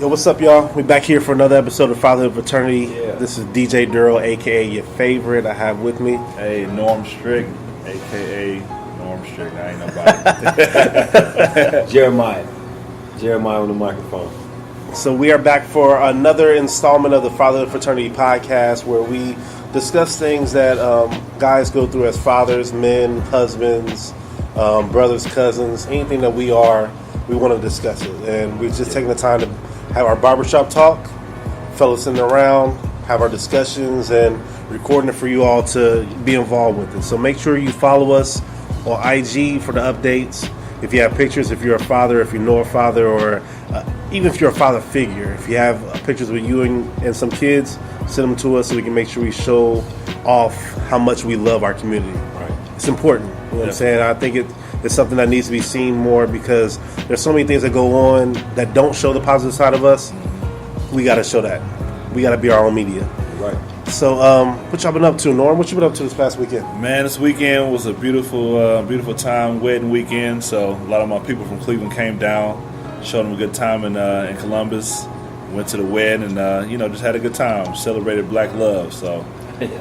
Yo, what's up, y'all? We're back here for another episode of Fatherhood Fraternity. Yeah. This is DJ Duro, a.k.a. your favorite. I have with me. Hey, Norm Strick, a.k.a. Norm Strick. I ain't nobody. Jeremiah on the microphone. So we are back for another installment of the Fatherhood Fraternity podcast where we discuss things that guys go through as fathers, men, husbands, brothers, cousins, anything that we are, we want to discuss it. And we're just taking the time to have our barbershop talk, fellas sitting around, have our discussions, and recording it for you all to be involved with it. So make sure you follow us on IG for the updates. If you have pictures, if you're a father, if you know a father, or even if you're a father figure, if you have pictures with you and some kids, send them to us so we can make sure we show off how much we love our community. Right. It's important. You know what I'm saying? I think it's something that needs to be seen more because there's so many things that go on that don't show the positive side of us. We got to show that. We got to be our own media. Right. So, what y'all been up to, Norm? What you been up to this past weekend? Man, this weekend was a beautiful time, wedding weekend. So a lot of my people from Cleveland came down, showed them a good time in Columbus. Went to the wedding and just had a good time. Celebrated Black love. So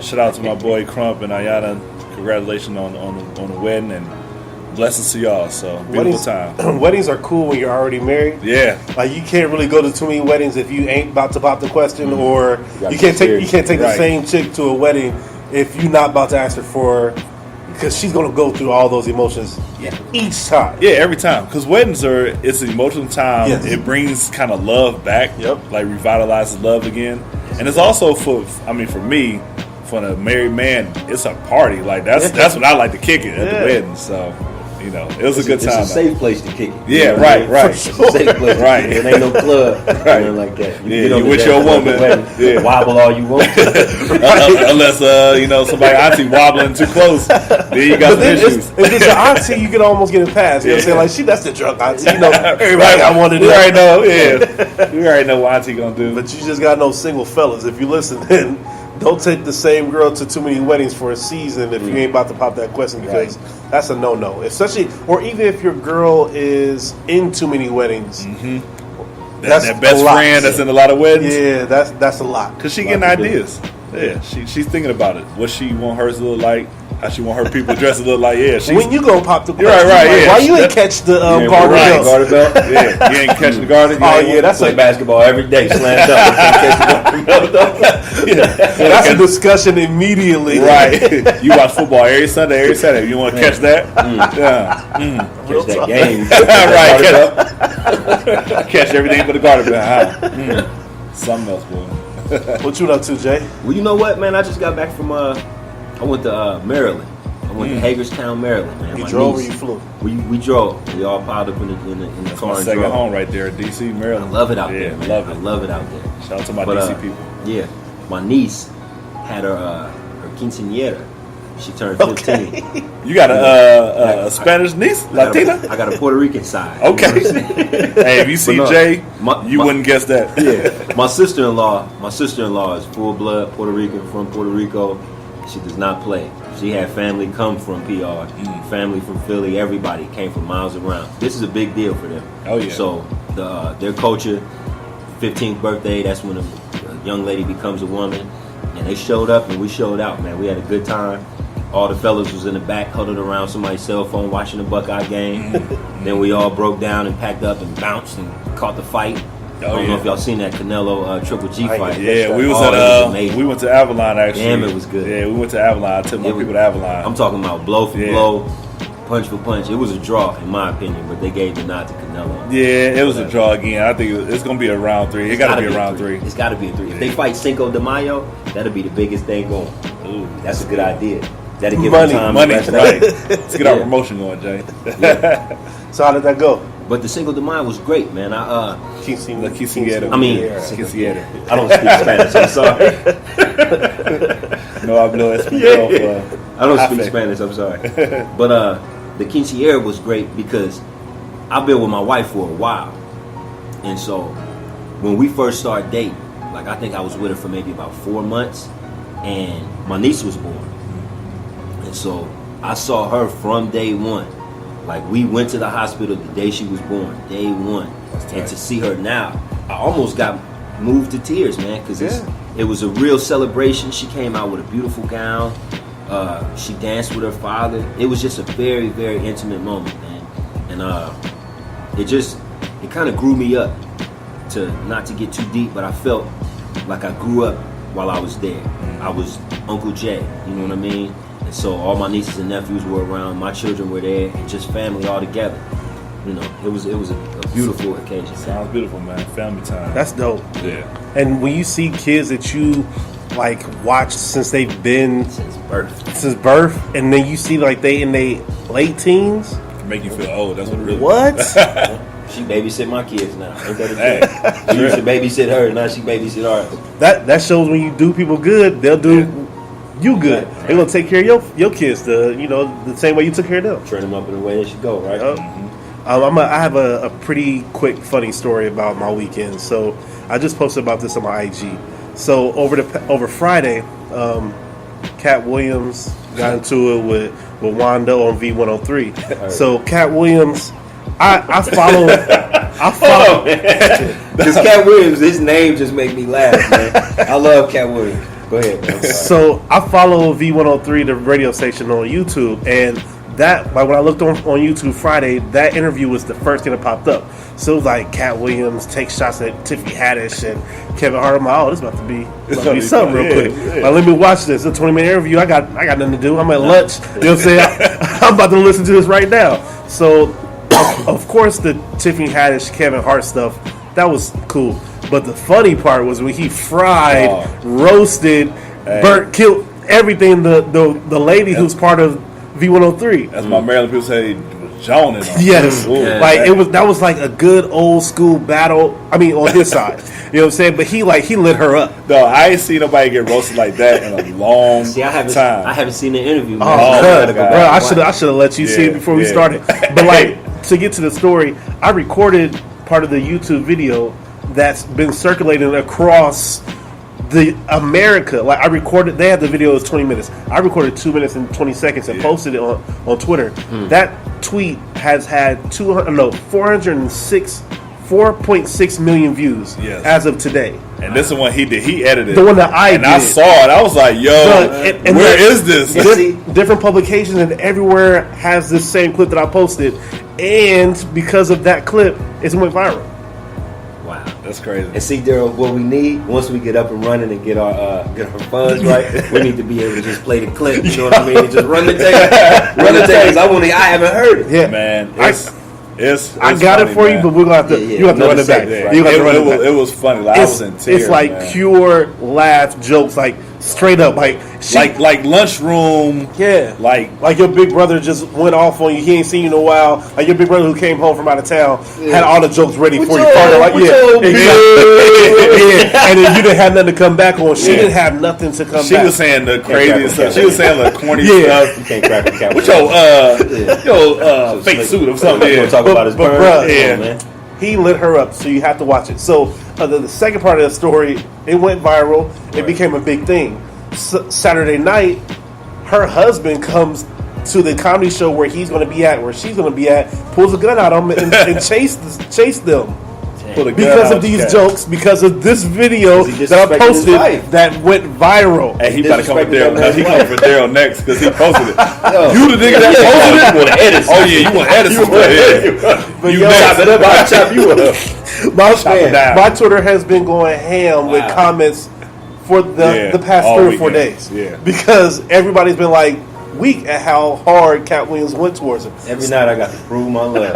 shout out to my boy Crump and Ayana. Congratulations on the wedding and blessings to y'all. So beautiful time. Weddings are cool when you're already married. Yeah. Like you can't really go to too many weddings if you ain't about to pop the question, or you can't take Right. the same chick to a wedding if you're not about to ask her for, because she's gonna go through all those emotions each time. Yeah, every time. Because weddings it's an emotional time. Yes. It brings kind of love back. Yep. Like revitalizes love again. And it's also for me, for a married man, it's a party. Like that's what I like to kick it at the wedding. So, it was a good time. It's a safe place to kick it. Yeah, right. It's a safe place. Right. It ain't no club. Right. Nothing like that. You with your woman. Yeah. Wobble all you want. Unless somebody auntie wobbling too close, then you got some issues. If it's an auntie, you can almost get it past. You know what I'm saying? Like that's the drunk auntie. Everybody got one of them. We already know. Yeah, we already know what auntie gonna do. But you just got no single fellas. If you listen, then don't take the same girl to too many weddings for a season if you ain't about to pop that question, because that's a no-no. Especially, or even if your girl is in too many weddings. Mm-hmm. That best friend that's in a lot of weddings. Yeah, that's a lot. Because she getting ideas. Yeah, she's thinking about it. What she want hers to look like. How she want her people dressed to look like. Yeah, when you gonna pop the question, right. Yeah, why you ain't catch the garter belt? Garter belt. Yeah, you ain't catching the garter. That's like basketball every day. Slam dunk. That's a discussion immediately. Right. You watch football every Sunday, every Saturday. You want to catch that? Catch that game. Right. Catch everything but the garter belt. Something else, boy. What you up to, Jay? Well, you know what, man? I just got back from I went to Maryland. I went to Hagerstown, Maryland, man. You My drove niece. or you flew? We drove. We all piled up in the car and Second drove. home right there, D.C., Maryland. I love it out there, man. Love I it. love it out there. Shout out to my D.C. people. Yeah, my niece had her quinceañera. She turned 15. You got a Spanish niece, Latina? I got a Puerto Rican side. Okay. Hey, if you see Jay, you wouldn't guess that. Yeah, my sister-in-law is full blood Puerto Rican, from Puerto Rico. She does not play. She had family come from PR, family from Philly. Everybody came from miles around. This is a big deal for them. Oh yeah. So their culture, 15th birthday, that's when a young lady becomes a woman, and they showed up and we showed out. Man, we had a good time. All the fellas was in the back, huddled around somebody's cell phone, watching the Buckeye game. Then we all broke down and packed up and bounced and caught the fight. I don't know if y'all seen that Canelo Triple G fight. Yeah, we was we went to Avalon actually. Damn, it was good. Yeah, we went to Avalon. I took my people to Avalon. I'm talking about blow for blow, punch for punch. It was a draw in my opinion, but they gave the nod to Canelo. Yeah, it was a draw again. I think it's gonna be a round 3. It gotta be a round 3. It's gotta be a 3. If they fight Cinco de Mayo, that'll be the biggest thing going. Ooh, that's a good idea. That'll give money, them time. Money, right? Let's get our promotion going, Jay. So how did that go? But the Cinco de Mayo was great, man. Quinceañera. Quinceañera. I don't speak Spanish. I'm sorry. No hablo español. I don't speak Spanish. I'm sorry. But the quinceañera was great because I've been with my wife for a while, and so when we first started dating, like I think I was with her for maybe about 4 months, and my niece was born, and so I saw her from day one. Like we went to the hospital the day she was born, day one, and to see her now, I almost got moved to tears, man, because it was a real celebration. She came out with a beautiful gown. She danced with her father. It was just a very, very intimate moment, man. And it kind of grew me up to not to get too deep, but I felt like I grew up while I was there. I was Uncle Jay, you know what I mean? And so all my nieces and nephews were around, my children were there, and just family all together. You know, it was a beautiful occasion. Sounds beautiful, man. Family time. That's dope. Yeah. And when you see kids that you like watch since they've been Since birth, and then you see like they in their late teens, Make you feel old. That's what it really. what? She babysit my kids now. Ain't that a thing? She used to babysit her, now she babysit ours. that shows when you do people good, they'll do you good. Right. They're gonna take care of your kids the same way you took care of them. Train them up in the way they should go, right? I have a pretty quick, funny story about my weekend. So I just posted about this on my IG. So over Friday, Katt Williams got into it with Wanda on V103. So Katt Williams, I follow. Because Katt Williams, his name just make me laugh, man. I love Katt Williams. Go ahead, man. So I follow V103, the radio station on YouTube, and that, like when I looked on YouTube Friday, that interview was the first thing that popped up. So it was like Katt Williams takes shots at Tiffany Haddish and Kevin Hart. I'm like, oh, this about to be something real quick. Yeah. Like, let me watch this. It's a 20-minute interview. I got nothing to do. I'm at lunch. You know what I'm saying? I'm about to listen to this right now. So of course the Tiffany Haddish, Kevin Hart stuff, that was cool. But the funny part was when he fried, roasted, burnt, killed everything. The lady who's part of V103. As my Maryland people say, Jones. Yes, Ooh. that was like a good old school battle. I mean, on his side, you know what I'm saying. But he lit her up. No, I ain't seen nobody get roasted like that in a long time. I haven't seen the interview. Man. Oh, bro, I should have let you see it before we started. But like to get to the story, I recorded part of the YouTube video that's been circulating across the America. Like I recorded, they had the video as 20 minutes. I recorded 2 minutes and 20 seconds and posted it on Twitter. That tweet has had 4.6 million views as of today. And this is the one he did. He edited the one that I and did. I saw it. I was like, yo, where is this? Different publications and everywhere has this same clip that I posted. And because of that clip, it went viral. Wow, that's crazy. And see, Daryl, what we need once we get up and running and get our funds right, we need to be able to just play the clip. You know what I mean? And just run the tape. I haven't heard it. Yeah, man. It's I got funny, it for man. you, but we're gonna have to. You have to run it back. Right. You have to run it back. It was funny. Like, I was in tears. It's like pure laugh jokes, like straight up, like lunchroom. Yeah, like your big brother just went off on you. He ain't seen you in a while. Like your big brother who came home from out of town had all the jokes ready for you. Exactly. And then you didn't have nothing to come back on. She didn't have nothing to come back. She was saying the craziest stuff. She was saying the corny stuff. You can't crack a cat. With your fake suit or something. We're gonna talk about his burn. Man. He lit her up, so you have to watch it. So the second part of the story, it went viral. It became a big thing. Saturday night, her husband comes to the comedy show where he's going to be at, where she's going to be at, pulls a gun out on them and chase them. Because of these jokes, because of this video that I posted that went viral. And he about to come with Daryl. He coming for Daryl next because he posted it. You the nigga that posted it? You want to edit? Oh yeah, you want to edit something? But you chop it up, I'll chop you up. My Twitter has been going ham with comments for the past 3 or 4 days. Yeah. Because everybody's been like weak at how hard Katt Williams went towards him. Every night I got to prove my love.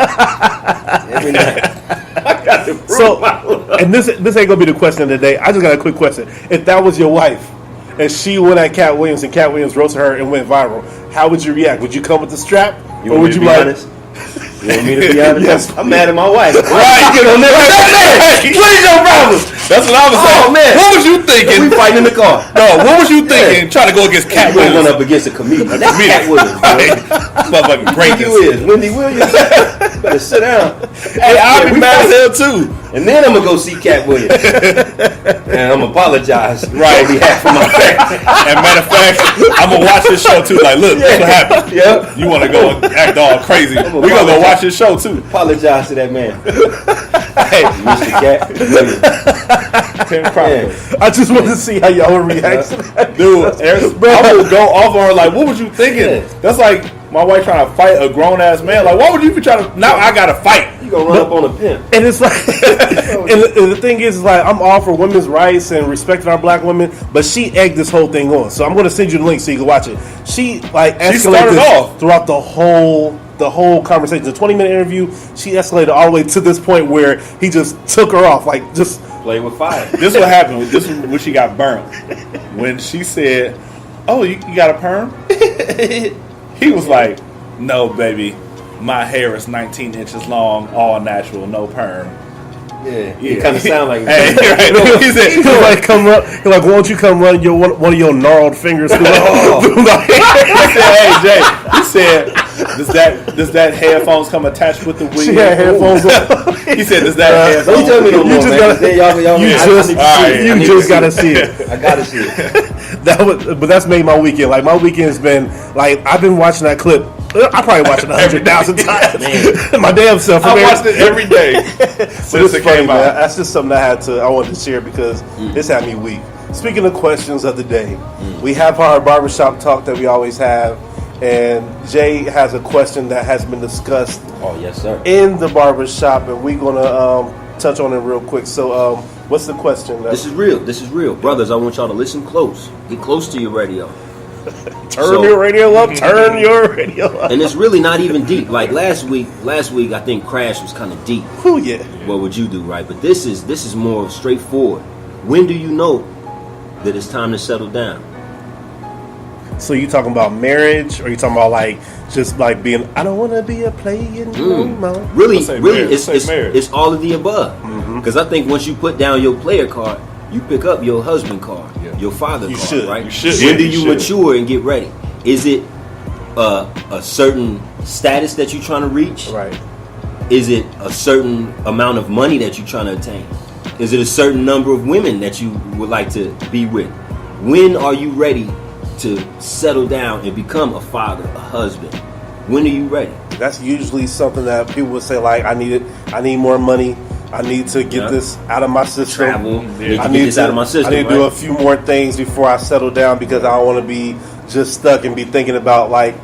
Every night. I got to prove my love. And this ain't gonna be the question of the day. I just got a quick question. If that was your wife and she went at Katt Williams and Katt Williams roasted her and went viral, how would you react? Would you come with the strap? Or would you be honest? You want me to be honest? Yes. I'm mad at my wife. Right. What is your problem? That's what I was saying. Oh, man. What was you thinking? We fighting in the car. No, what was you thinking? Trying to go against Katt You Williams. run up against a comedian. That's Katt Williams. Motherfucking great. You is Wendy Williams. Better sit down. Hey, I'll be mad as hell too. And then I'm gonna go see Katt Williams. And I'm gonna apologize on behalf of my family. And matter of fact, I'm gonna watch this show too. Like, look, that's what happened. Yep. You want to go and act all crazy? We gonna go watch this show too. Apologize to that man. Hey, Mr. Katt. Pimp Crockett. I just want to see how y'all would react to that. Dude, I would go off on her like, what was you thinking? Yeah. That's like my wife trying to fight a grown ass man. Like, why would you be trying to? Now I gotta fight. You gonna run up on a pimp? And it's like, and the thing is, like, I'm all for women's rights and respecting our black women, but she egged this whole thing on. So I'm going to send you the link so you can watch it. She escalated started off throughout the whole conversation. The 20-minute interview, she escalated all the way to this point where he just took her off, like just Play with fire. This is what happened. This is when she got burnt. When she said, "Oh, you got a perm?" He was like, "No, baby. My hair is 19 inches long, all natural, no perm." Yeah. It kind of sound like Hey, right. He said, he's like, come run. He's like, won't you come run one of your gnarled fingers through the he said, "Hey Jay," he said, does that headphones come attached with the wig?" She had headphones on. He said, "Does that headphones?" Don't tell me no more, just man. gotta- You just gotta see it. I gotta see it. But that's made my weekend. Like, my weekend's been like, I've been watching that clip. I probably watched it 100,000 times. My damn self. I watched it every day since it came out. That's just something I wanted to share because it's had me weak. Speaking of questions of the day, we have our barbershop talk that we always have, and Jay has a question that has been discussed. Oh yes, sir. In the barbershop, and we're gonna touch on it real quick. So, what's the question? This is real, brothers. I want y'all to listen close. Get close to your radio. Turn your radio up. Turn your radio up. And it's really not even deep. Like last week, I think Crash was kind of deep. Oh yeah. What would you do, right? But this is more straightforward. When do you know that it's time to settle down? So you talking about marriage, or you talking about like just like being? I don't want to be a player no more. Really, marriage. it's all of the above. Because I think once you put down your player card, you pick up your husband card, your father card, should. right? You should. When do You you should. mature and get ready? Is it a certain status that you're trying to reach? Right. Is it a certain amount of money that you're trying to attain? Is it a certain number of women that you would like to be with? When are you ready to settle down and become a father, a husband? When are you ready? That's usually something that people would say like, I need more money. I need to get this out of my system. Travel. I Get this out of my system. I need to do a few more things before I settle down because I don't want to be just stuck and be thinking about like,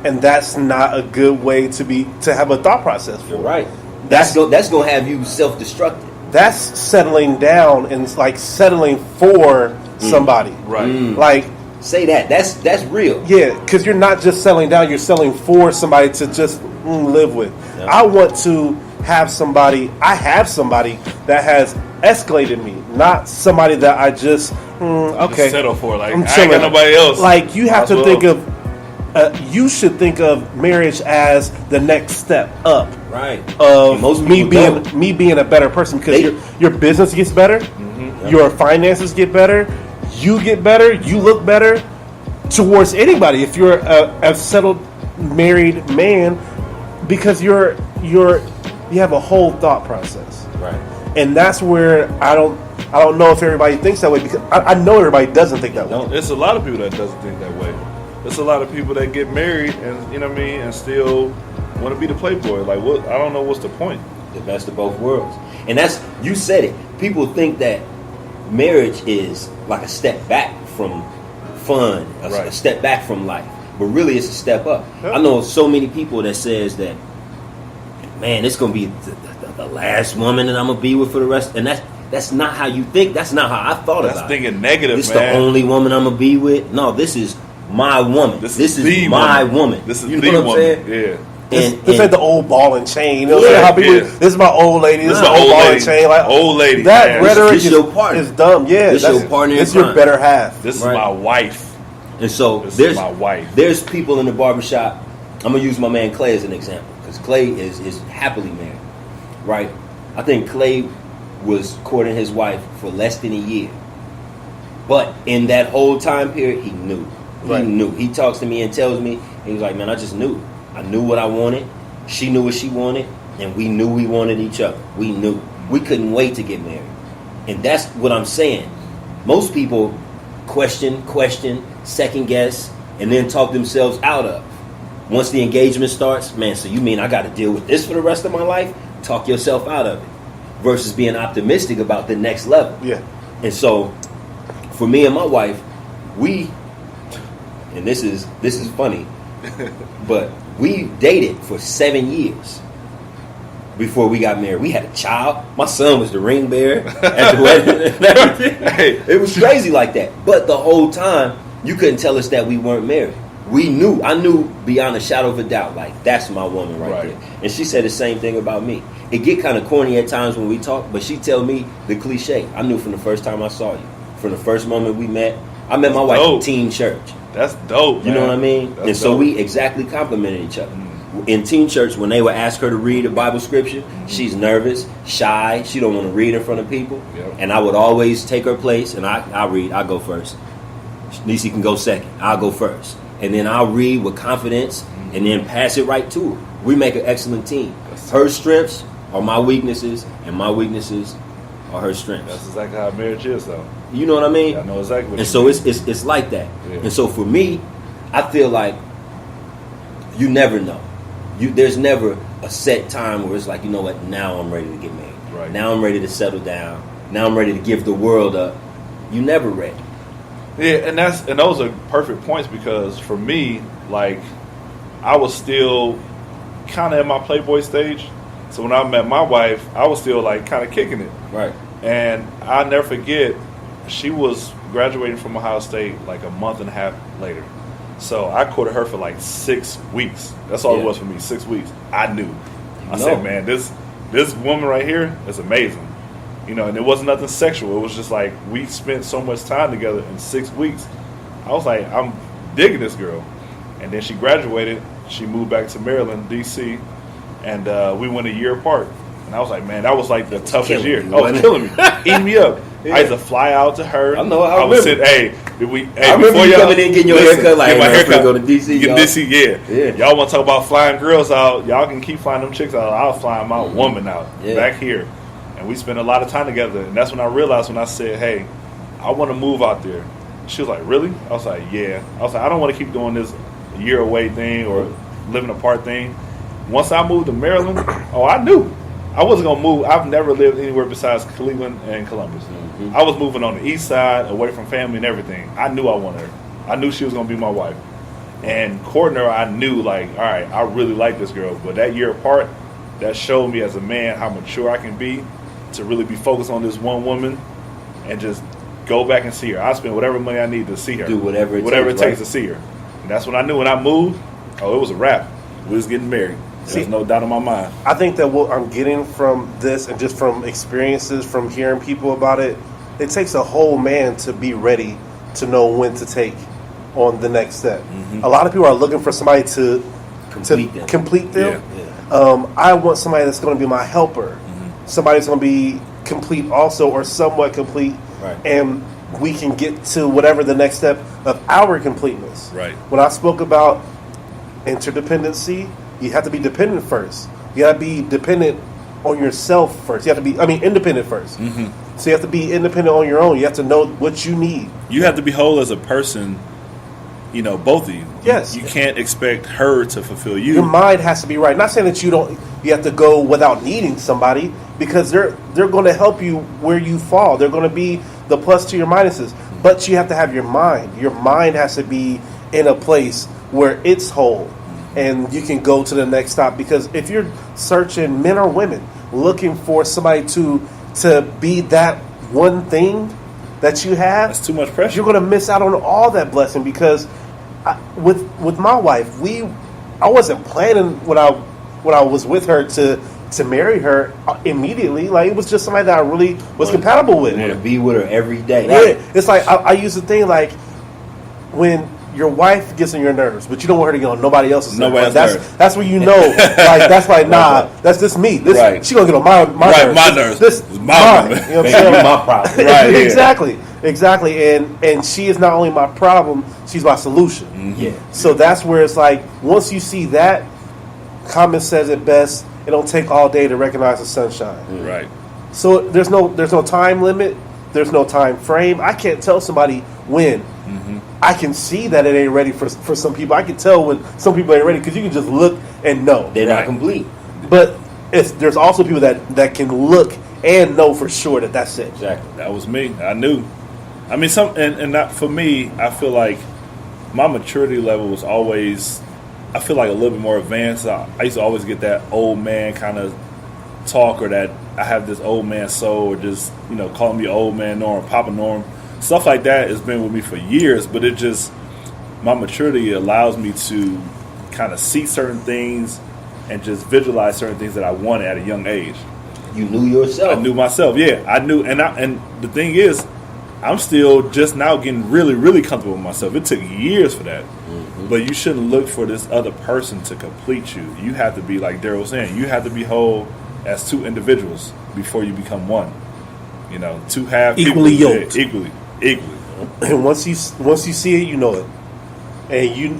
and that's not a good way to have a thought process for. You're right. That's gonna have you self-destructive. That's settling down and it's like settling for somebody. Right. Like, Say that. That's real. yeah, because you're not just settling down, you're selling for somebody to just live with. Yeah. I want to have somebody that has escalated me, not somebody that I just, okay. Settle for like I'm I ain't chilling. got nobody else. Like, you have Might to as think well. of, you should think of marriage as the next step up Right. of And most me people don't. being a better person because your business gets better, your finances get better, you get better, you look better towards anybody if you're a settled married man because you have a whole thought process, Right. and that's where I don't know if everybody thinks that way because I know everybody doesn't think that way. It's a lot of people that doesn't think that way. There's a lot of people that get married and, you know what I mean, and still want to be the playboy. Like, what? I don't know what's the point. The best of both worlds. And that's, you said it. People think that marriage is like a step back from fun, a step back from life. But really it's a step up. Yep. I know so many people that says that, man, it's going to be the last woman that I'm going to be with for the rest. And that's not how you think. That's not how I thought That's about it. thinking negative, This man. the only woman I'm going to be with. No, this is my woman. This is the my woman. This is You the know what I'm woman. saying? Yeah. This ain't the old ball and chain. You know what Yeah, I'm saying? How people, yeah. this is my old lady. This is the my old old ball lady. and chain. Like, Old lady, That man. rhetoric This your partner. is dumb. Yeah, This your partner in It's your crime. better half. This Right. is my wife. And so This there's is my wife. There's people in the barbershop. I'm gonna use my man Clay as an example because Clay is happily married, right? I think Clay was courting his wife for less than a year, but in that whole time period, he knew. Right. He knew. He talks to me and tells me, he was like, "Man, I just knew. I knew what I wanted. She knew what she wanted, and we knew we wanted each other. We knew. We couldn't wait to get married." And that's what I'm saying. Most people question, second guess, and then talk themselves out of. Once the engagement starts, man, so you mean I got to deal with this for the rest of my life? Talk yourself out of it. versus being optimistic about the next level. Yeah. And so, for me and my wife, and this is funny, but we dated for 7 years before we got married. We had a child. My son was the ring bearer at the wedding and everything. Hey. It was crazy like that. But the whole time, you couldn't tell us that we weren't married. I knew beyond a shadow of a doubt, like, that's my woman right there. And she said the same thing about me. It get kind of corny at times when we talk, but she tell me the cliche. I knew from the first time I saw you. From the first moment we met. I met my wife in teen church. That's dope, man. You know what I mean? That's and so dope. we exactly complimented each other. In teen church, when they would ask her to read a Bible scripture, she's nervous, shy. She don't want to read in front of people. Yep. And I would always take her place, and I read. I go first. Nisi can go second. I'll go first. And then I'll read with confidence and then pass it right to her. We make an excellent team. Her strengths are my weaknesses, and my weaknesses are her strengths. That's exactly how marriage is, though. You know what I mean? I know exactly what And you so mean. it's like that. Yeah. And so for me, I feel like you never know. There's never a set time where it's like, you know what, now I'm ready to get married. Right. Now I'm ready to settle down. Now I'm ready to give the world up. You never ready. Yeah, and those are perfect points, because for me, like, I was still kind of in my Playboy stage. So when I met my wife, I was still like kind of kicking it. Right. And I'll never forget, she was graduating from Ohio State like a month and a half later. So I courted her for like 6 weeks. That's all it was for me, 6 weeks. I knew. I said, man, this woman right here is amazing. You know, and it wasn't nothing sexual. It was just like we spent so much time together in 6 weeks. I was like, I'm digging this girl. And then she graduated. She moved back to Maryland, D.C., and we went a year apart. And I was like, man, that was like the toughest year. Oh, it was killing me. Eating me up. Yeah. I used to fly out to her. I know. I was sitting, I remember before you y'all coming in getting your haircut, like, get my haircut, go to D.C. Get D.C., yeah. Y'all want to talk about flying girls out? Y'all can keep flying them chicks out. I'll fly my woman out back here. And we spent a lot of time together. And that's when I realized, when I said, hey, I want to move out there. She was like, really? I was like, yeah. I was like, I don't want to keep doing this year away thing or living apart thing. Once I moved to Maryland, I knew. I wasn't going to move. I've never lived anywhere besides Cleveland and Columbus. Mm-hmm. I was moving on the east side, away from family and everything. I knew I wanted her. I knew she was going to be my wife. And courting her, I knew, like, all right, I really like this girl. But that year apart, that showed me as a man how mature I can be to really be focused on this one woman and just go back and see her. I spend whatever money I need to see her. Do whatever it takes to see her. And that's when I knew when I moved, it was a wrap. We was getting married. There's no doubt in my mind. I think that what I'm getting from this, and just from experiences, from hearing people about it, it takes a whole man to be ready to know when to take on the next step. Mm-hmm. A lot of people are looking for somebody to complete them. Yeah. I want somebody that's going to be my helper. Mm-hmm. Somebody that's going to be complete also, or somewhat complete. Right. And we can get to whatever the next step of our completeness. Right. When I spoke about interdependency, you have to be dependent first. You got to be dependent on yourself first. You have to be, independent first. Mm-hmm. So you have to be independent on your own. You have to know what you need. You have to be whole as a person, both of you. Yes. You can't expect her to fulfill you. Your mind has to be right. Not saying that you have to go without needing somebody, because they're going to help you where you fall. They're going to be the plus to your minuses. But you have to have your mind. Your mind has to be in a place where it's whole. And you can go to the next stop. Because if you're searching, men or women, looking for somebody to be that one thing that you have, that's too much pressure. You're going to miss out on all that blessing. Because with my wife, I wasn't planning when I was with her to marry her immediately. Like, it was just somebody that I really was compatible with. You want to be with her every day. Yeah, it's like I use the thing like when your wife gets on your nerves, but you don't want her to get on nobody else's nerves. That's where you know, like, that's like, nah, that's just me. She gonna get on my nerves. My nerves. This is mine. You know what I'm saying? My problem. Right. Exactly. And she is not only my problem, she's my solution. Mm-hmm. Yeah. So that's where it's like, once you see that, Common says it best, it don't take all day to recognize the sunshine. Mm-hmm. Right. So there's no time limit. There's no time frame. I can't tell somebody when. Mm-hmm. I can see that it ain't ready for some people. I can tell when some people ain't ready, because you can just look and know. They're not complete. But there's also people that can look and know for sure that that's it. Exactly. That was me. I knew. I mean, and not for me. I feel like my maturity level was always, I feel like a little bit more advanced. I used to always get that old man kind of talk, or that I have this old man soul, or just calling me old man Norm, Papa Norm, stuff like that has been with me for years. But it just, my maturity allows me to kind of see certain things and just visualize certain things that I wanted at a young age. You knew yourself. I knew myself. Yeah, I knew, and the thing is, I'm still just now getting really, really comfortable with myself. It took years for that. Mm-hmm. But you shouldn't look for this other person to complete you. You have to be, like Daryl was saying, you have to be whole as two individuals before you become one. Two half equally yoked. Equally. And once you see it, you know it. And you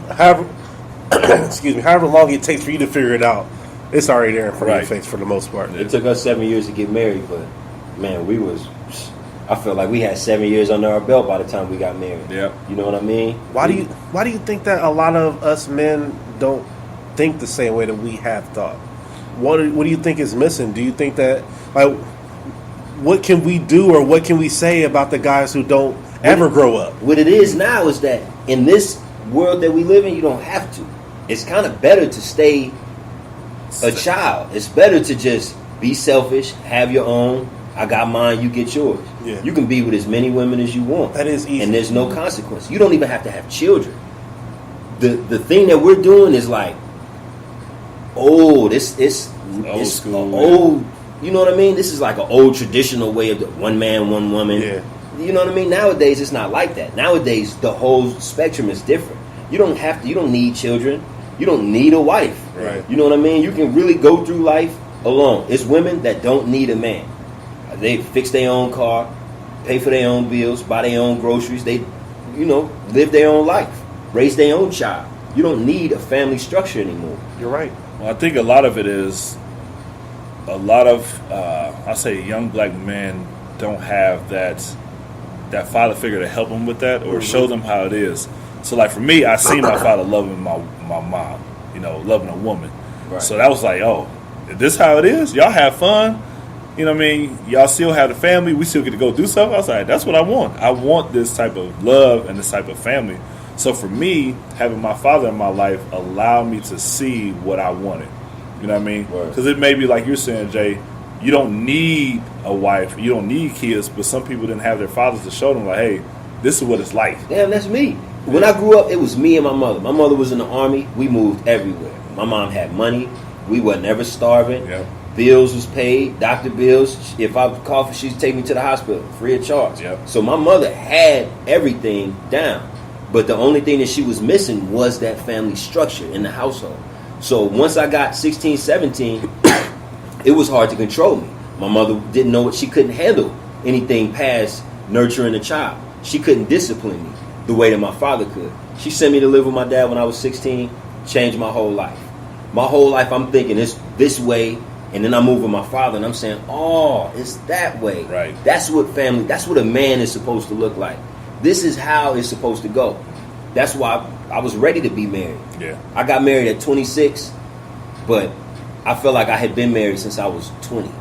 however long it takes for you to figure it out, it's already there in front of your face for the most part. It took us 7 years to get married, but man, I feel like we had 7 years under our belt by the time we got married. Yeah. You know what I mean? Why do you think that a lot of us men don't think the same way that we have thought? What do you think is missing? Do you think that, like, what can we do or what can we say about the guys who don't ever grow up? What it is now is that in this world that we live in, you don't have to. It's kind of better to stay a child. It's better to just be selfish, have your own. I got mine, you get yours. Yeah. You can be with as many women as you want. That is easy. And there's no consequence. You don't even have to have children. The thing that we're doing is like, it's old school. Old, you know what I mean? This is like an old traditional way of one man, one woman. Yeah. You know what I mean? Nowadays it's not like that. Nowadays the whole spectrum is different. You don't need children. You don't need a wife. Right. You know what I mean? You can really go through life alone. It's women that don't need a man. They fix their own car, pay for their own bills, buy their own groceries. They, live their own life, raise their own child. You don't need a family structure anymore. You're right. Well, I think a lot of it is a lot of, I say young black men don't have that father figure to help them with that or show them how it is. So, like, for me, I seen my father loving my mom, loving a woman. Right. So that was like, oh, is this how it is? Y'all have fun? You know what I mean? Y'all still have the family. We still get to go do stuff. I was like, that's what I want. I want this type of love and this type of family. So for me, having my father in my life allowed me to see what I wanted. You know what I mean? Because it may be like you're saying, Jay, you don't need a wife, you don't need kids, but some people didn't have their fathers to show them, like, hey, this is what it's like. Damn, that's me. When I grew up, it was me and my mother. My mother was in the Army. We moved everywhere. My mom had money. We were never starving. Yep. Bills was paid, doctor bills. If I cough, she'd take me to the hospital free of charge. Yep. So my mother had everything down. But the only thing that she was missing was that family structure in the household. So once I got 16, 17, it was hard to control me. My mother didn't know what, she couldn't handle anything past nurturing a child. She couldn't discipline me the way that my father could. She sent me to live with my dad when I was 16, changed my whole life. My whole life I'm thinking it's this way, and then I move with my father and I'm saying, oh, it's that way. Right. That's what a man is supposed to look like. This is how it's supposed to go. That's why I was ready to be married. Yeah. I got married at 26, but I felt like I had been married since I was 20,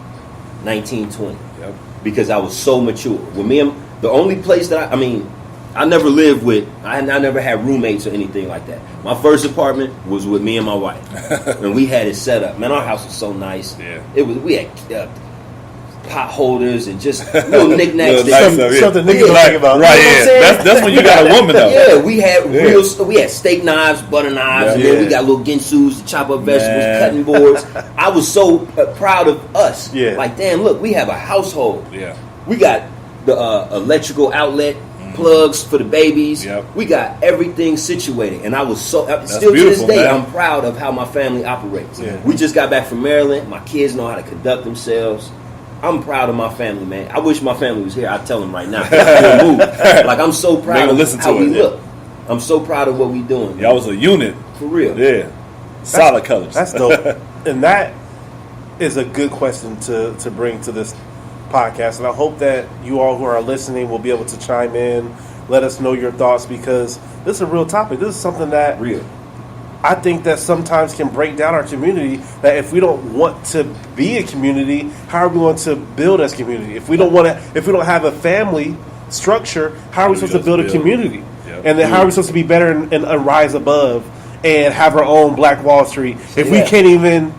19, 20. Yep. Because I was so mature. With me, the only place that I never lived with, I never had roommates or anything like that. My first apartment was with me and my wife. And we had it set up. Man, our house was so nice. Yeah. We had pot holders and just little knickknacks. Something niggas don't think about. Right, You know what I'm yeah. saying? That's when you got a woman, though. Yeah, we had steak knives, butter knives, and then we got little ginsus to chop up vegetables, cutting boards. I was so proud of us. Yeah. Like, damn, look, we have a household. Yeah. We got the electrical outlet, plugs for the babies. Yep. We got everything situated. And I was still to this beautiful, day, man. I'm proud of how my family operates. Yeah. We just got back from Maryland. My kids know how to conduct themselves. I'm proud of my family, man. I wish my family was here. I'd tell them right now. Like, I'm so proud of how we look. I'm so proud of what we doing. Y'all was a unit. For real. Yeah. Solid colors. That's dope. And that is a good question to bring to this podcast. And I hope that you all who are listening will be able to chime in, let us know your thoughts, because this is a real topic. This is something that Real. I think that sometimes can break down our community. That if we don't want to be a community, how are we going to build as community? If we don't have a family structure, how are we supposed to build a community? Yep. And then how are we supposed to be better and rise above and have our own Black Wall Street if we can't even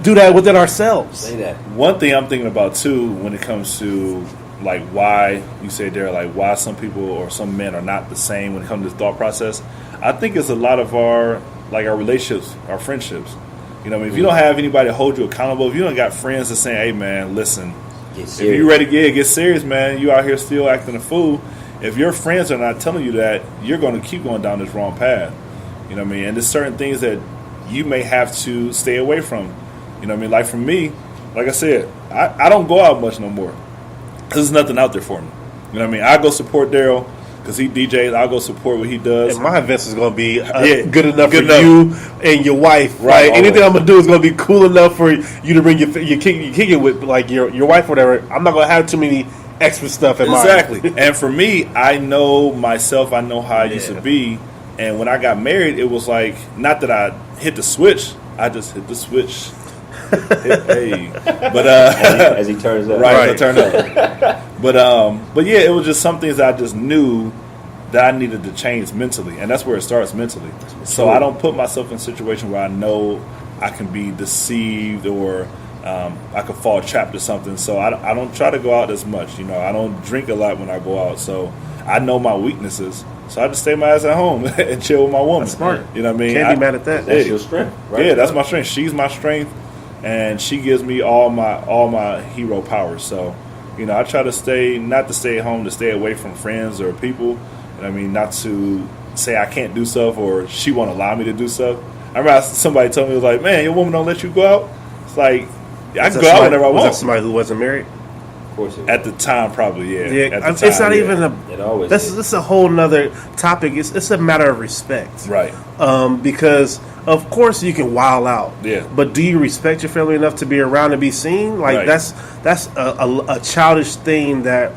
do that within ourselves? Say that. One thing I'm thinking about too, when it comes to like why you say there, like why some people or some men are not the same when it comes to this thought process. I think it's a lot of our relationships, our friendships. You know, I mean, if you don't have anybody to hold you accountable, if you don't got friends that say, "Hey, man, listen, if you ready to get serious, man, you out here still acting a fool." If your friends are not telling you that, you're going to keep going down this wrong path. You know what I mean? And there's certain things that you may have to stay away from. You know what I mean? Like for me, like I said, I don't go out much no more. There's nothing out there for me. You know what I mean? I go support Daryl because he DJs. I'll go support what he does. And my events is going to be good enough for you and your wife. Right? Anything I'm going to do is going to be cool enough for you to bring your kicking with like your wife or whatever. I'm not going to have too many extra stuff in mind. Exactly. And for me, I know myself. I know how I used to be. And when I got married, it was like, not that I hit the switch. I just hit the switch. Hey. But as he turns up. Right. I turn up. But yeah, it was just some things I just knew that I needed to change mentally. And that's where it starts mentally. So I don't put myself in a situation where I know I can be deceived or I could fall trapped to something. So I don't try to go out as much. You know, I don't drink a lot when I go out. So I know my weaknesses. So I just stay my ass at home and chill with my woman. That's smart. You know what I mean? Can't be mad at that. That's your strength, right? Yeah, that's my strength. She's my strength, and she gives me all my hero powers. So, you know, I try to not to stay at home, to stay away from friends or people. You know what I mean? Not to say I can't do stuff or she won't allow me to do stuff. I remember somebody told me, it was like, man, your woman don't let you go out? It's like, I can go out whenever I want. Was that somebody who wasn't married? Of course it was. At the time, probably, yeah. Yeah, at the time, it's not even It always this is. is a whole nother topic. It's a matter of respect, right? Because of course you can wild out, yeah. But do you respect your family enough to be around and be seen? Like Right. that's a childish thing that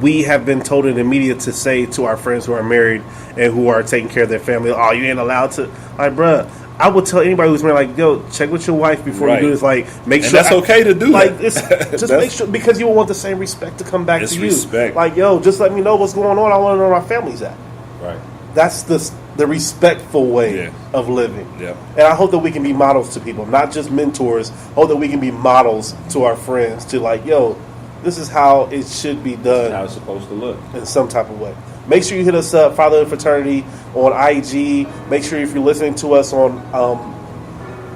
we have been told in the media to say to our friends who are married and who are taking care of their family. Oh, you ain't allowed to. Like, bruh, I would tell anybody who's married, like, yo, check with your wife before you do this. Like, make and sure that's okay to do. Like, that. just make sure, because you will want the same respect to come back It's to you. respect. Like, yo, just let me know what's going on. I want to know where my family's at. Right. That's the respectful way of living. Yeah. And I hope that we can be models to people, not just mentors. I hope that we can be models to our friends, to like, yo, this is how it should be done. How it's supposed to look. In some type of way. Make sure you hit us up, Fatherhood Fraternity, on IG. Make sure if you're listening to us on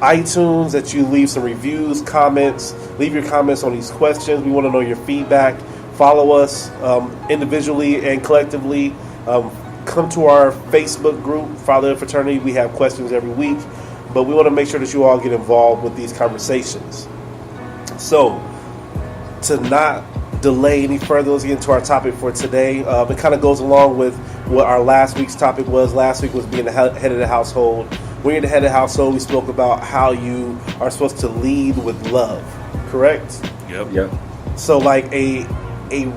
iTunes that you leave some reviews, comments. Leave your comments on these questions. We want to know your feedback. Follow us individually and collectively. Come to our Facebook group, Fatherhood Fraternity. We have questions every week. But we want to make sure that you all get involved with these conversations. So, to not delay any further, let's get into our topic for today. It kind of goes along with what our last week's topic was. Last week was being the head of the household. When you're the head of the household, we spoke about how you are supposed to lead with love, correct? Yep. So like a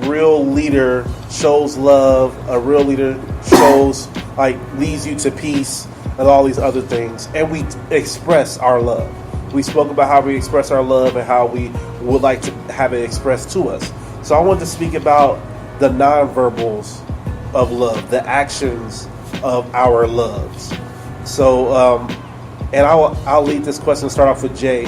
real leader shows love, a real leader shows, like, leads you to peace and all these other things. And we express our love. We spoke about how we express our love and how we would like to have it expressed to us. So I wanted to speak about the nonverbals of love, the actions of our loves. So, and I'll lead this question. Start off with Jay.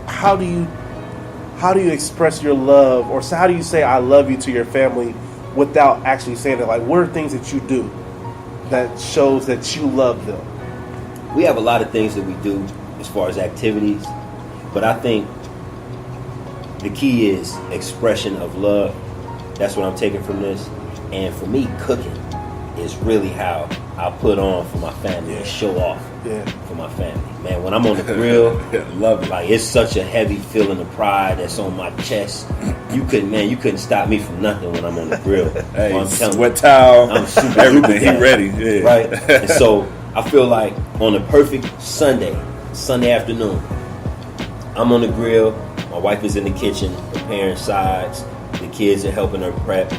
How do you express your love, or how do you say "I love you" to your family without actually saying it? Like, what are things that you do that shows that you love them? We have a lot of things that we do as far as activities, but I think the key is expression of love. That's what I'm taking from this. And for me, cooking is really how I put on for my family and show off for my family. Man, when I'm on the grill, love it. Like, it's such a heavy feeling of pride that's on my chest. You couldn't stop me from nothing when I'm on the grill. Hey, I'm telling sweat you, towel, I'm super everything. He ready, right? And so I feel like on a perfect Sunday afternoon, I'm on the grill. My wife is in the kitchen preparing sides. The kids are helping her prep.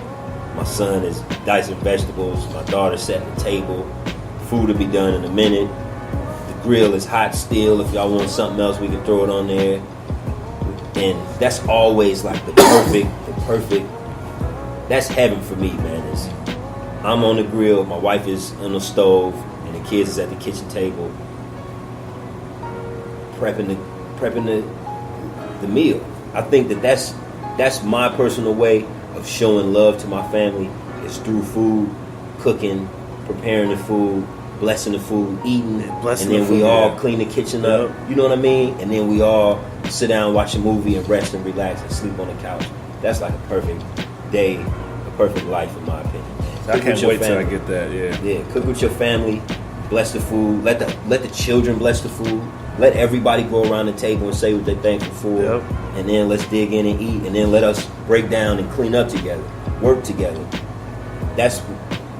My son is dicing vegetables. My daughter's setting the table. food will be done in a minute. The grill is hot still. If y'all want something else, we can throw it on there. And that's always like the perfect. That's heaven for me, man. I'm on the grill, my wife is on the stove, and the kids is at the kitchen table prepping the meal. I think that's my personal way of showing love to my family is through food, cooking, preparing the food, blessing the food, eating, and then we all clean the kitchen up. You know what I mean? And then we all sit down, watch a movie, and rest and relax and sleep on the couch. That's like a perfect day, a perfect life, in my opinion. I can't wait till I get that. Yeah. Cook with your family, bless the food. Let the children bless the food. Let everybody go around the table and say what they're thankful for. Yep. And then let's dig in and eat. And then let us break down and clean up together, work together. That's,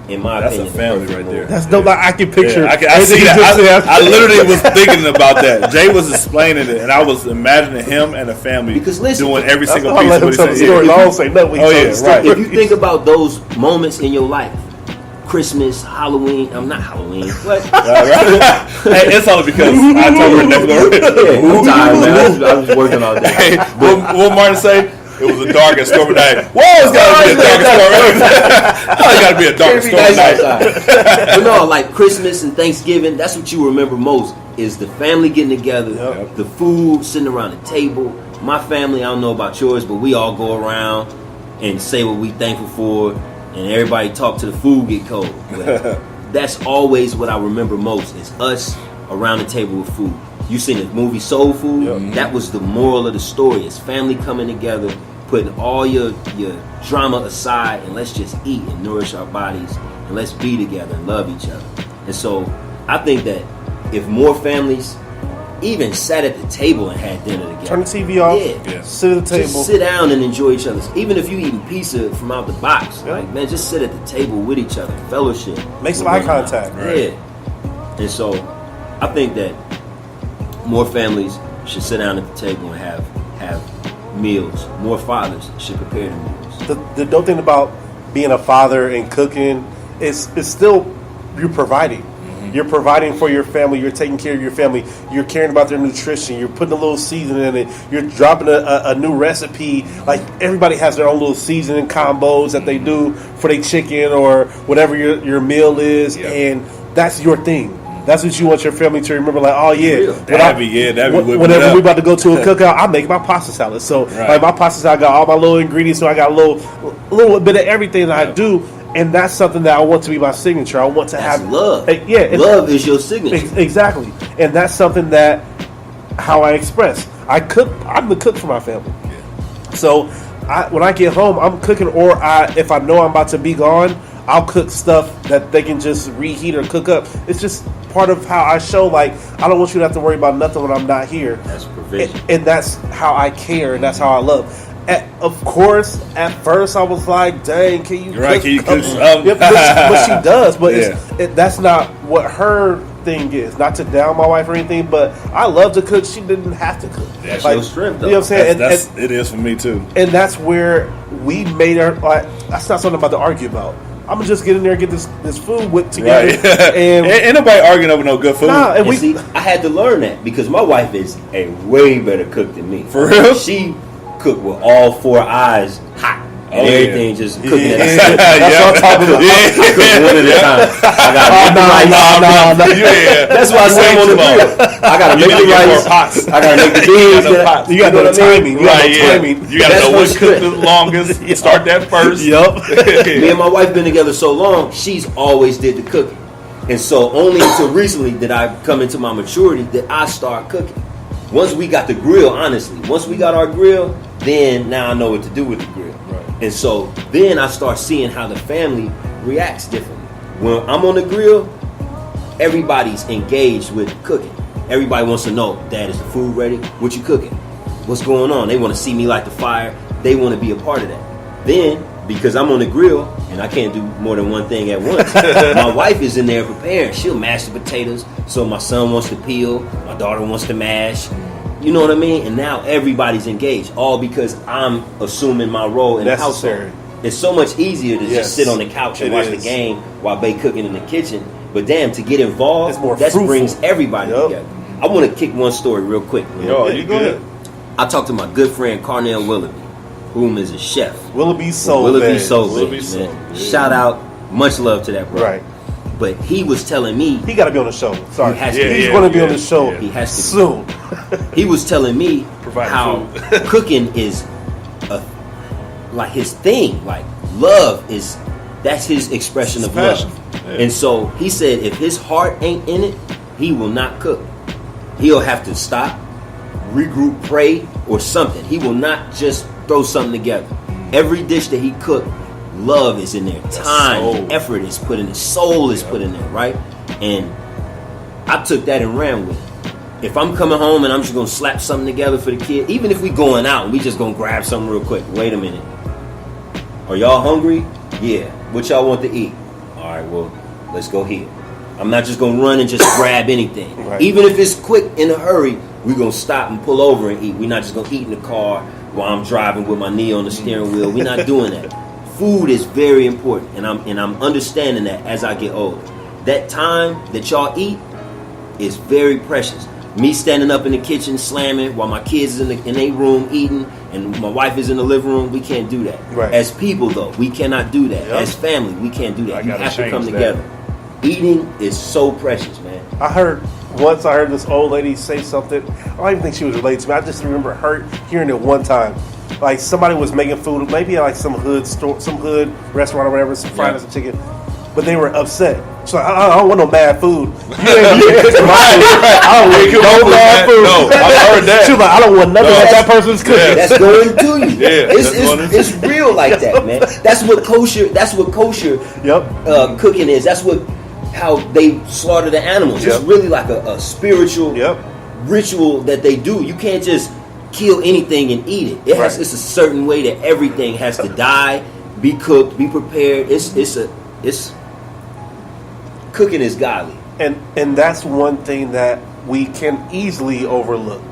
in my opinion, a family right there. That's dope. Like, I can picture. I see that. I literally was thinking about that. Jay was explaining it, and I was imagining him and the family doing every single piece of what he said. I don't say nothing. Right. If you think about those moments in your life, Christmas, Halloween. I'm not Halloween. What? Hey, it's only because I told her next door. I'm tired, man. I was working all day. Hey, what Martin say? It was a dark and stormy night. Whoa, it's gotta be a dark and stormy night. Oh, it gotta be a dark and stormy night. But no, like Christmas and Thanksgiving, that's what you remember most, is the family getting together, the food, sitting around the table. My family, I don't know about yours, but we all go around and say what we thankful for, and everybody talk till the food get cold. But that's always what I remember most, is us around the table with food. You seen the movie Soul Food? Yep. That was the moral of the story. It's family coming together, putting all your drama aside, and let's just eat and nourish our bodies, and let's be together and love each other. And so I think that if more families even sat at the table and had dinner together. Turn the TV off. Yeah. Sit at the table. Just sit down and enjoy each other. Even if you eating pizza from out the box, like, man, just sit at the table with each other, fellowship. Make some eye contact. Right. Yeah. And so I think that more families should sit down at the table and have meals. More fathers should prepare the meals. The dope thing about being a father and cooking is still you're providing. You're providing for your family. You're taking care of your family. You're caring about their nutrition. You're putting a little seasoning in it. You're dropping a new recipe. Like, everybody has their own little seasoning combos that they do for their chicken or whatever your meal is, and that's your thing. That's what you want your family to remember. Like, oh yeah, whenever we about to go to a cookout, I make my pasta salad. So like, my pasta salad got all my little ingredients. So I got a little bit of everything that I do. And that's something that I want to be my signature. I want to have love. Love is your signature. Exactly. And that's something that how I express. I'm the cook for my family. So when I get home, I'm cooking, or if I know I'm about to be gone, I'll cook stuff that they can just reheat or cook up. It's just part of how I show, like, I don't want you to have to worry about nothing when I'm not here. That's provision. And that's how I care, and that's how I love. Of course, at first I was like, "Dang, can you cook?" Can you cook but she does. But that's not what her thing is. Not to down my wife or anything, but I love to cook. She didn't have to cook. That's your strength, though. You know what I'm saying? It is for me too. And that's where we made her. Like, that's not something I'm about to argue about. I'm gonna just get in there and get this food whipped together. Right. And ain't nobody arguing over no good food. Nah, and see, I had to learn that because my wife is a way better cook than me. For real? She cooked with all four eyes hot. And everything just cooking at the same time. That's what I'm talking about. I cook one at a time. I gotta make the rice. That's why I say I'm on the grill. I gotta make the rice. I gotta make the beans. You gotta know the timing. You gotta know what cooked the longest. Start that first. Yep. Me and my wife been together so long, she's always did the cooking. And so only until recently did I come into my maturity that I start cooking. Once we got the grill, honestly, once we got our grill, then now I know what to do with the grill. Right. And so then I start seeing how the family reacts differently. When I'm on the grill, everybody's engaged with cooking. Everybody wants to know, Dad, is the food ready? What you cooking? What's going on? They want to see me light the fire. They want to be a part of that. Then, because I'm on the grill and I can't do more than one thing at once, my wife is in there preparing. She'll mash the potatoes. So my son wants to peel. My daughter wants to mash. You know what I mean? And now everybody's engaged, all because I'm assuming my role in the household. It's so much easier to just sit on the couch and watch the game while they cooking in the kitchen But damn, to get involved, It's more that fruitful. brings everybody together. I want to kick one story real quick. Yo, you good? I talked to my good friend Carnell Willoughby, whom is a chef. Willoughby Soul Willoughby Veg. Soul Willoughby Veg, Soul, man. yeah. Shout out, much love to that brother. Right. But he was telling me, He got to be on the show. Sorry. He has to. He's Yeah, going to be yeah, on the show yeah. he has to. soon. He was telling me Providing how food. cooking is like his thing. Like love is, that's his expression of passion. love. Yeah. And so he said if his heart ain't in it, he will not cook. He'll have to stop, regroup, pray, or something. He will not just throw something together. Every dish that he cooked, love is in there. Time, soul. effort is put in it. Soul is put in there, right? And I took that and ran with it. If I'm coming home and I'm just gonna slap something together for the kid, even if we going out and we just gonna grab something real quick. Wait a minute. Are y'all hungry? Yeah. What y'all want to eat? All right, well, let's go here. I'm not just gonna run and just grab anything. Right. Even if it's quick in a hurry, we're gonna stop and pull over and eat. We're not just gonna eat in the car while I'm driving with my knee on the steering wheel. We're not doing that. Food is very important, and I'm understanding that as I get older. That time that y'all eat is very precious. Me standing up in the kitchen slamming while my kids is in their room eating and my wife is in the living room, we can't do that. Right. As people though, we cannot do that. Yep. As family, we can't do that. I You gotta have to come change that. together. Eating is so precious, man. I heard this old lady say something. I don't even think she was related to me. I just remember hearing it one time. Like somebody was making food, maybe at like some hood store, some hood restaurant or whatever, some fried rice and chicken. But they were upset. She's like, I don't want no mad food. I don't want no mad food. No, I've heard that. She was like, I don't want nothing No. that person's cooking. Yeah. That's going to you. Yeah, that's going into it's real like that, man. That's what kosher Yep. cooking is. That's how they slaughter the animals. It's Yep. really like a spiritual Yep. ritual that they do. You can't just kill anything and eat it. Right. It's a certain way that everything has to die, be cooked, be prepared. It's cooking is godly. And that's one thing that we can easily overlook.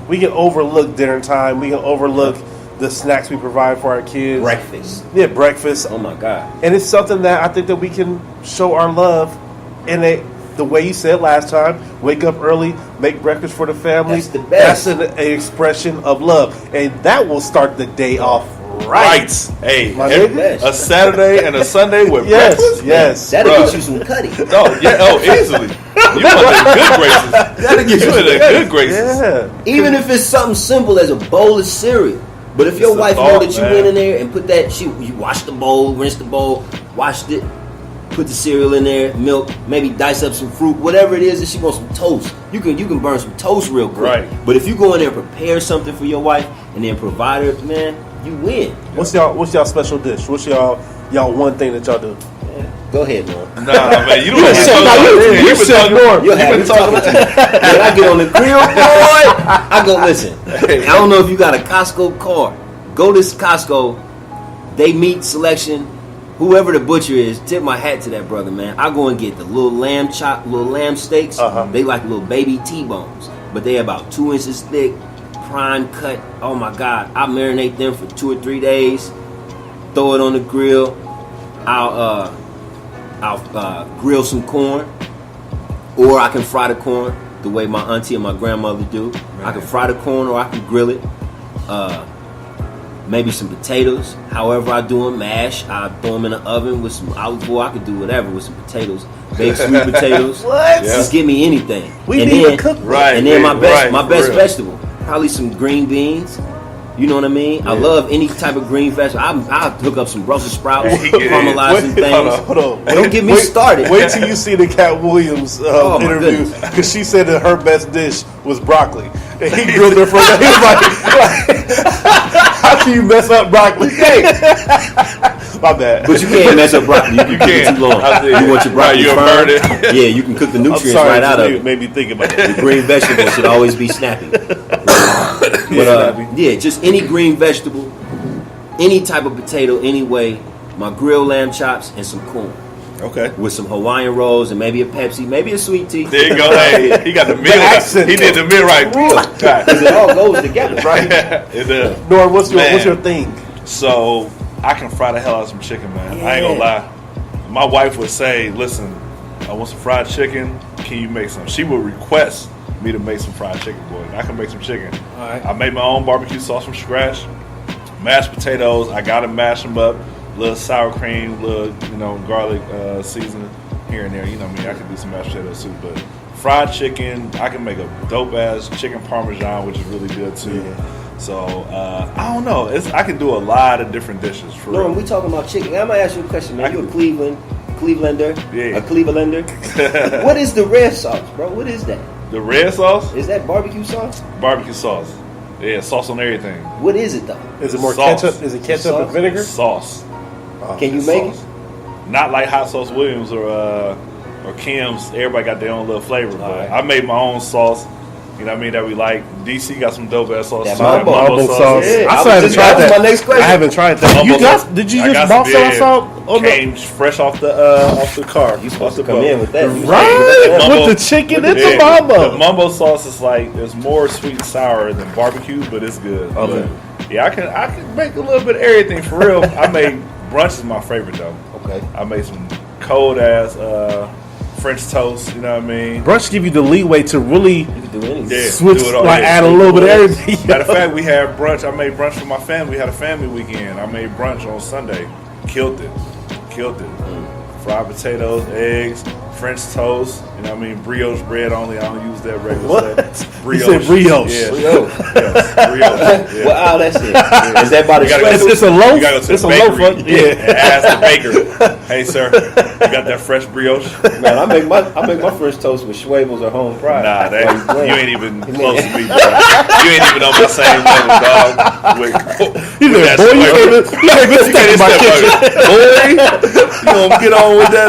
We can overlook dinner time. We can overlook the snacks we provide for our kids. Breakfast. Yeah, breakfast. Oh my God. And it's something that I think that we can show our love in the way you said last time. Wake up early, make breakfast for the family. That's the best. That's an expression of love, and that will start the day off right. Hey, My every- nigga. a Saturday and a Sunday with Yes, breakfast? yes. That'll Bruh. get you some cutty. Oh, yeah, easily. You want the good graces. That'll get You you in the good graces. Yeah. Even if it's something simple as a bowl of cereal. But if your It's a wife know thought, that you man. went in there and put that, you wash the bowl, rinse the bowl, washed it, put the cereal in there, milk, maybe dice up some fruit, whatever it is that she wants, some toast. You can burn some toast real quick. Right. But if you go in there and prepare something for your wife and then provide her, man, you win. What's y'all special dish? What's y'all one thing that y'all do? Go ahead, man. Nah, man, you don't You want said- nah, you said Norm. You'll have me talking to you. When I get on the grill, boy, I go, listen, I don't know if you got a Costco card. Go to Costco, they meat selection, whoever the butcher is, tip my hat to that brother, man. I go and get the little lamb steaks. Uh-huh. They like little baby T-bones, but they about 2 inches thick, prime cut. Oh my God, I marinate them for 2 or 3 days, throw it on the grill. I'll grill some corn, or I can fry the corn the way my auntie and my grandmother do. I can fry the corn, or I can grill it. Maybe some potatoes. However I do them, mash. I throw them in the oven with some olive oil. I could do whatever with some potatoes. Baked sweet potatoes. What? Yeah. Just give me anything. We and need then, to cook. Right. And then my right, best for real. vegetable, probably some green beans. You know what I mean? I love any type of green vegetable. I'll hook up some Brussels sprouts, He get it. caramelize some things. Hold on. Don't get me started. Wait till you see the Katt Williams Oh, my interview, goodness. because she said that her best dish was broccoli, and he grilled her for that. He was like, "How can you mess up broccoli?" My bad. But you can't mess up broccoli. You can cook it can't. too long. I see. You want your broccoli Right, you'll firm. burn it. Yeah, you can cook the I'm nutrients sorry, right out of it it. made me think about The it. green vegetable should always be snappy. But yeah, just any green vegetable, any type of potato, anyway. My grilled lamb chops and some corn Okay. with some Hawaiian rolls and maybe a Pepsi, maybe a sweet tea. There you go. Hey, he got the meal. accent, He did the meal right. Because it all goes together, right? It does. Nora, what's Man. your thing? So I can fry the hell out of some chicken, man. I ain't gonna lie. My wife would say, "Listen, I want some fried chicken. Can you make some? She would request me to make some fried chicken, boy. I can make some chicken. All right. I made my own barbecue sauce from scratch. Mashed potatoes, I gotta mash them up. Little sour cream, little garlic seasoning here and there. You know me, I can do some mashed potatoes too. But fried chicken, I can make a dope ass chicken parmesan, which is really good too. Yeah. So I don't know. I can do a lot of different dishes. For No, real. when we talking about chicken, I'm gonna ask you a question, man. You a Clevelander? Yeah. A Clevelander? What is the red sauce, bro? What is that? The red sauce, Is that barbecue sauce? barbecue sauce. Yeah, sauce on everything. What is it though? Is it more Sauce. ketchup? Is it ketchup Sauce? and vinegar? Sauce. Oh, Can you it's make sauce. it? Not like Hot Sauce Williams or Kim's. Everybody got their own little flavor. But Alright. I made my own sauce. You know what I mean? That we like. DC got some dope ass sauce. That too. Mambo. Mambo sauce. Yeah, I I still was haven't just- tried that was that. my next question. I haven't tried that. Mambo You got? sauce. Did you I just got boss some, sauce out? On Came fresh off the car. You supposed to Off the come boat. in with that. You Right, Mambo- with the chicken with and the- the mambo. The Mambo sauce is like it's more sweet and sour than barbecue, but it's good. Okay. But, yeah, I can make a little bit of everything for real. I made brunch is my favorite though. Okay. I made some cold ass French toast. You know what I mean? Brunch give you the leeway to really You can do anything. Yeah. switch, do it all, like yeah. add a little bit of everything. Matter of fact, we had brunch. I made brunch for my family. We had a family weekend. I made brunch on Sunday. Killed it. Fried potatoes, eggs, French toast. You know what I mean? Brioche bread only. I don't use that regular What? stuff. You said brioche. Yeah. Brioche. Yes, brioche. Yeah. Well, all that shit. Is that by the You gotta go special? It's a loaf. You gotta go to It's the a loaf. bakery Yeah. and ask the baker, hey sir, you got that fresh brioche? Man, I make my French toast with Schwabels or home fries. Nah, While you playing. ain't even close to me, bro. You ain't even on my same level, dog. You with said, that boy, you flavor. can't even step in my kitchen. Boy, you gonna get on with that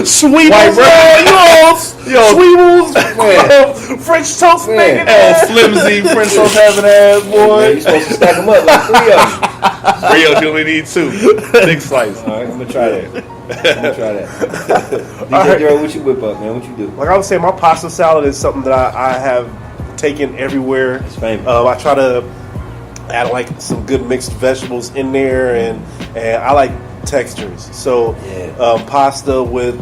Sweet White Sweebles, French toast Man. making flimsy French toast having ass, Man, boy. you supposed to stack them up like 3 of them. Brioche, you only need 2. Thick slice. All right, I'm gonna try that. DJ right. Daryl, what you whip up, man? What you do? Like I was saying, my pasta salad is something that I have taken everywhere. It's famous. I try to add like some good mixed vegetables in there, and I like textures. So Yeah. pasta with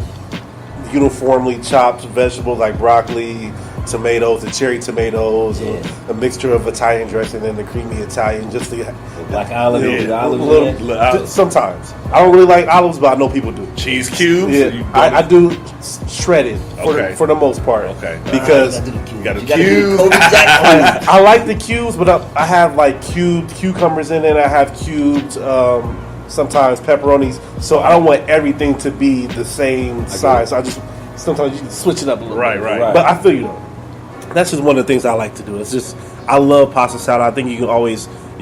uniformly chopped vegetables like broccoli, tomatoes, the cherry tomatoes, Yeah. a mixture of Italian dressing and the creamy Italian. Just to Black olive, Yeah. with olives in Little- there. Little olives. sometimes I don't really like olives, but I know people do. Cheese cubes. Yeah, You I do shredded Okay. for the most part. Okay. Because You got a You gotta do cube. the Kobe Jack cube. I like the cubes, but I have like cubed cucumbers in it. I have cubed sometimes pepperonis. So I don't want everything to be the same size. So I just sometimes you can switch it up a little Right, bit. right. But I feel you though. That's just one of the things I like to do. It's just I love pasta salad. I think you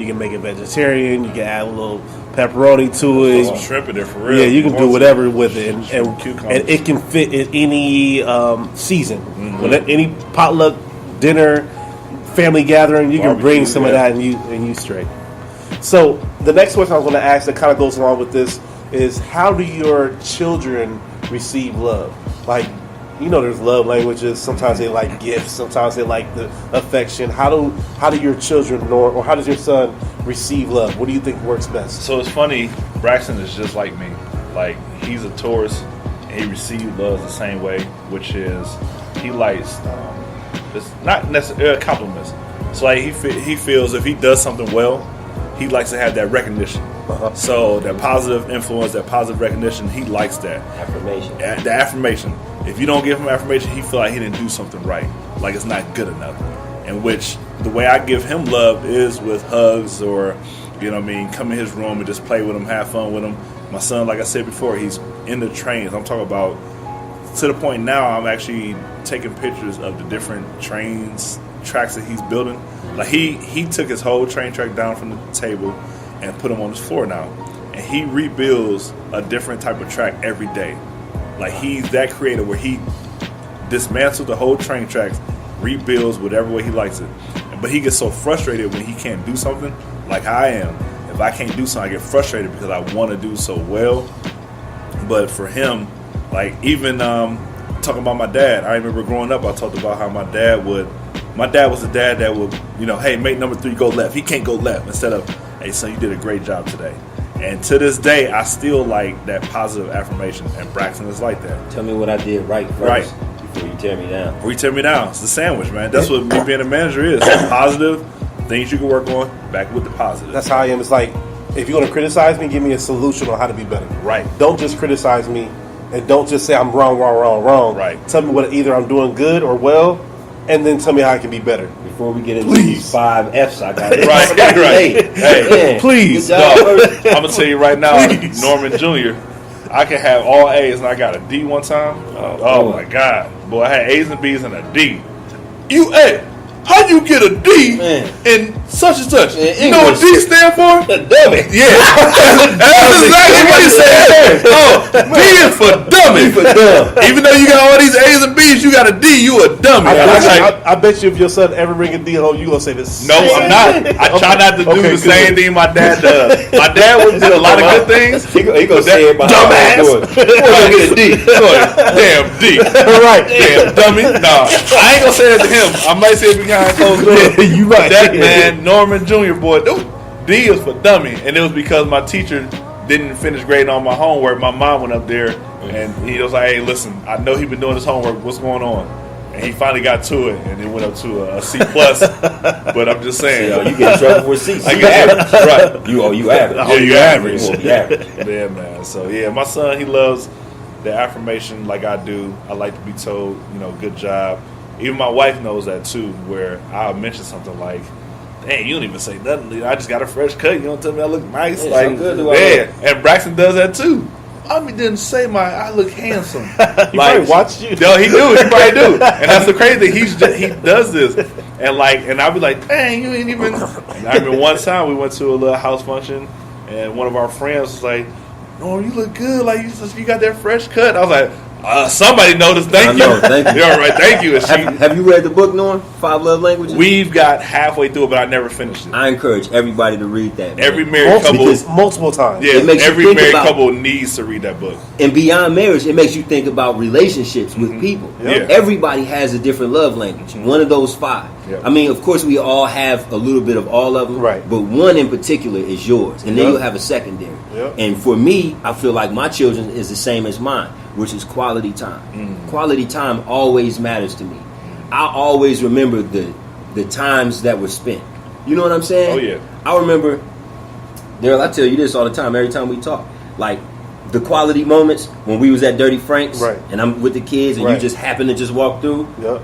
can make it vegetarian. You can add a little pepperoni to it. Some shrimp in there for real. Yeah, you can do whatever with it, Shrimp, and cucumbers. it can fit in any season. Mm-hmm. When any potluck dinner, family gathering, you can bring Barbecue, some of yeah. that and you straight. So the next question I was going to ask that kind of goes along with this is how do your children receive love? Like, you know, there's love languages. Sometimes they like gifts. Sometimes they like the affection. How do your children or how does your son receive love? What do you think works best? So it's funny, Braxton is just like me. Like, he's a Taurus, and he receives love the same way, which is he likes, it's not necessarily compliments. So like he feels if he does something well, he likes to have that recognition. Uh-huh. So that positive influence, that positive recognition, he likes that. Affirmation. The affirmation. If you don't give him affirmation, he feel like he didn't do something right, like it's not good enough. In which the way I give him love is with hugs or, you know what I mean, come in his room and just play with him, have fun with him. My son, like I said before, he's in the trains. I'm talking about to the point now I'm actually taking pictures of the different tracks that he's building. Like he took his whole train track down from the table and put them on his floor now. And he rebuilds a different type of track every day. Like he's that creative where he dismantles the whole train tracks, rebuilds whatever way he likes it. But he gets so frustrated when he can't do something, like I am. If I can't do something, I get frustrated because I want to do so well. But for him, like even talking about my dad, I remember growing up, I talked about how my dad was the dad that would, you know, hey, make number 3 go left. He can't go left. Instead of, hey, son, you did a great job today. And to this day, I still like that positive affirmation. And Braxton is like that. Tell me what I did right first before you tear me down. Before you tear me down, it's the sandwich, man. That's what me being a manager is. Positive things you can work on, back with the positive. That's how I am. It's like, if you're going to criticize me, give me a solution on how to be better. Right. Don't just criticize me, and don't just say I'm wrong. Right. Tell me what either I'm doing good or well, and then tell me how I can be better. Before we get into these 5 F's, I got it. Right. Hey, please. Dog, I'm going to tell you right now, Norman Jr., I can have all A's, and I got a D one time. Oh my God. Boy, I had A's and B's and a D. How you get a D in such and such? You know what D stand for? Dummy. Yeah. That's exactly what he said. D is for dummy. Even though you got all these A's and B's, you got a D, you a dummy. I bet you if your son ever bring a D home, you gonna say this. No, I'm not. I try not to do the same thing my dad does. My dad would do a lot of good things. He gonna say it behind dumbass. Get a D. Damn D. Right. Damn dummy. Nah, I ain't gonna say that to him. I might say it behind closed doors. You right. That man, Norman Jr. boy, D is for dummy, and it was because my teacher didn't finish grading on my homework. My mom went up there, and he was like, "Hey, listen, I know he been doing his homework. What's going on?" And he finally got to it, and it went up to a C plus. But I'm just saying, you get in trouble for C. I get average, right? You average. Yeah, you average. average. Yeah, man. So yeah, my son, he loves the affirmation like I do. I like to be told, good job. Even my wife knows that too, where I'll mention something like, "Dang, you don't even say nothing. I just got a fresh cut. You don't tell me I look nice." Yeah, like, and Braxton does that too. I didn't say I look handsome. He probably watched you. No, he do. He probably do. And that's the crazy thing. He does this, and I'll be like, "Dang, you ain't even." I remember one time we went to a little house function, and one of our friends was like, "Oh, you look good. Like you got that fresh cut." I was like, somebody noticed. Thank you. Thank you. You're all right. Thank you. Have you read the book, Norm? 5 Love Languages? We've got halfway through it, but I never finished it. I encourage everybody to read that. Man. Every married couple, multiple times. Yeah, every married couple needs to read that book. And beyond marriage, it makes you think about relationships with people. Yep. Everybody has a different love language. One of those 5. Yep. I mean, of course, we all have a little bit of all of them. Right. But one in particular is yours, and then you'll have a secondary. Yep. And for me, I feel like my children is the same as mine, which is quality time. Quality time always matters to me. I always remember the times that were spent. You know what I'm saying? Oh, yeah. I remember, Daryl, I tell you this all the time, every time we talk. Like, the quality moments when we was at Dirty Frank's, right, and I'm with the kids, and you just happen to just walk through. Yep.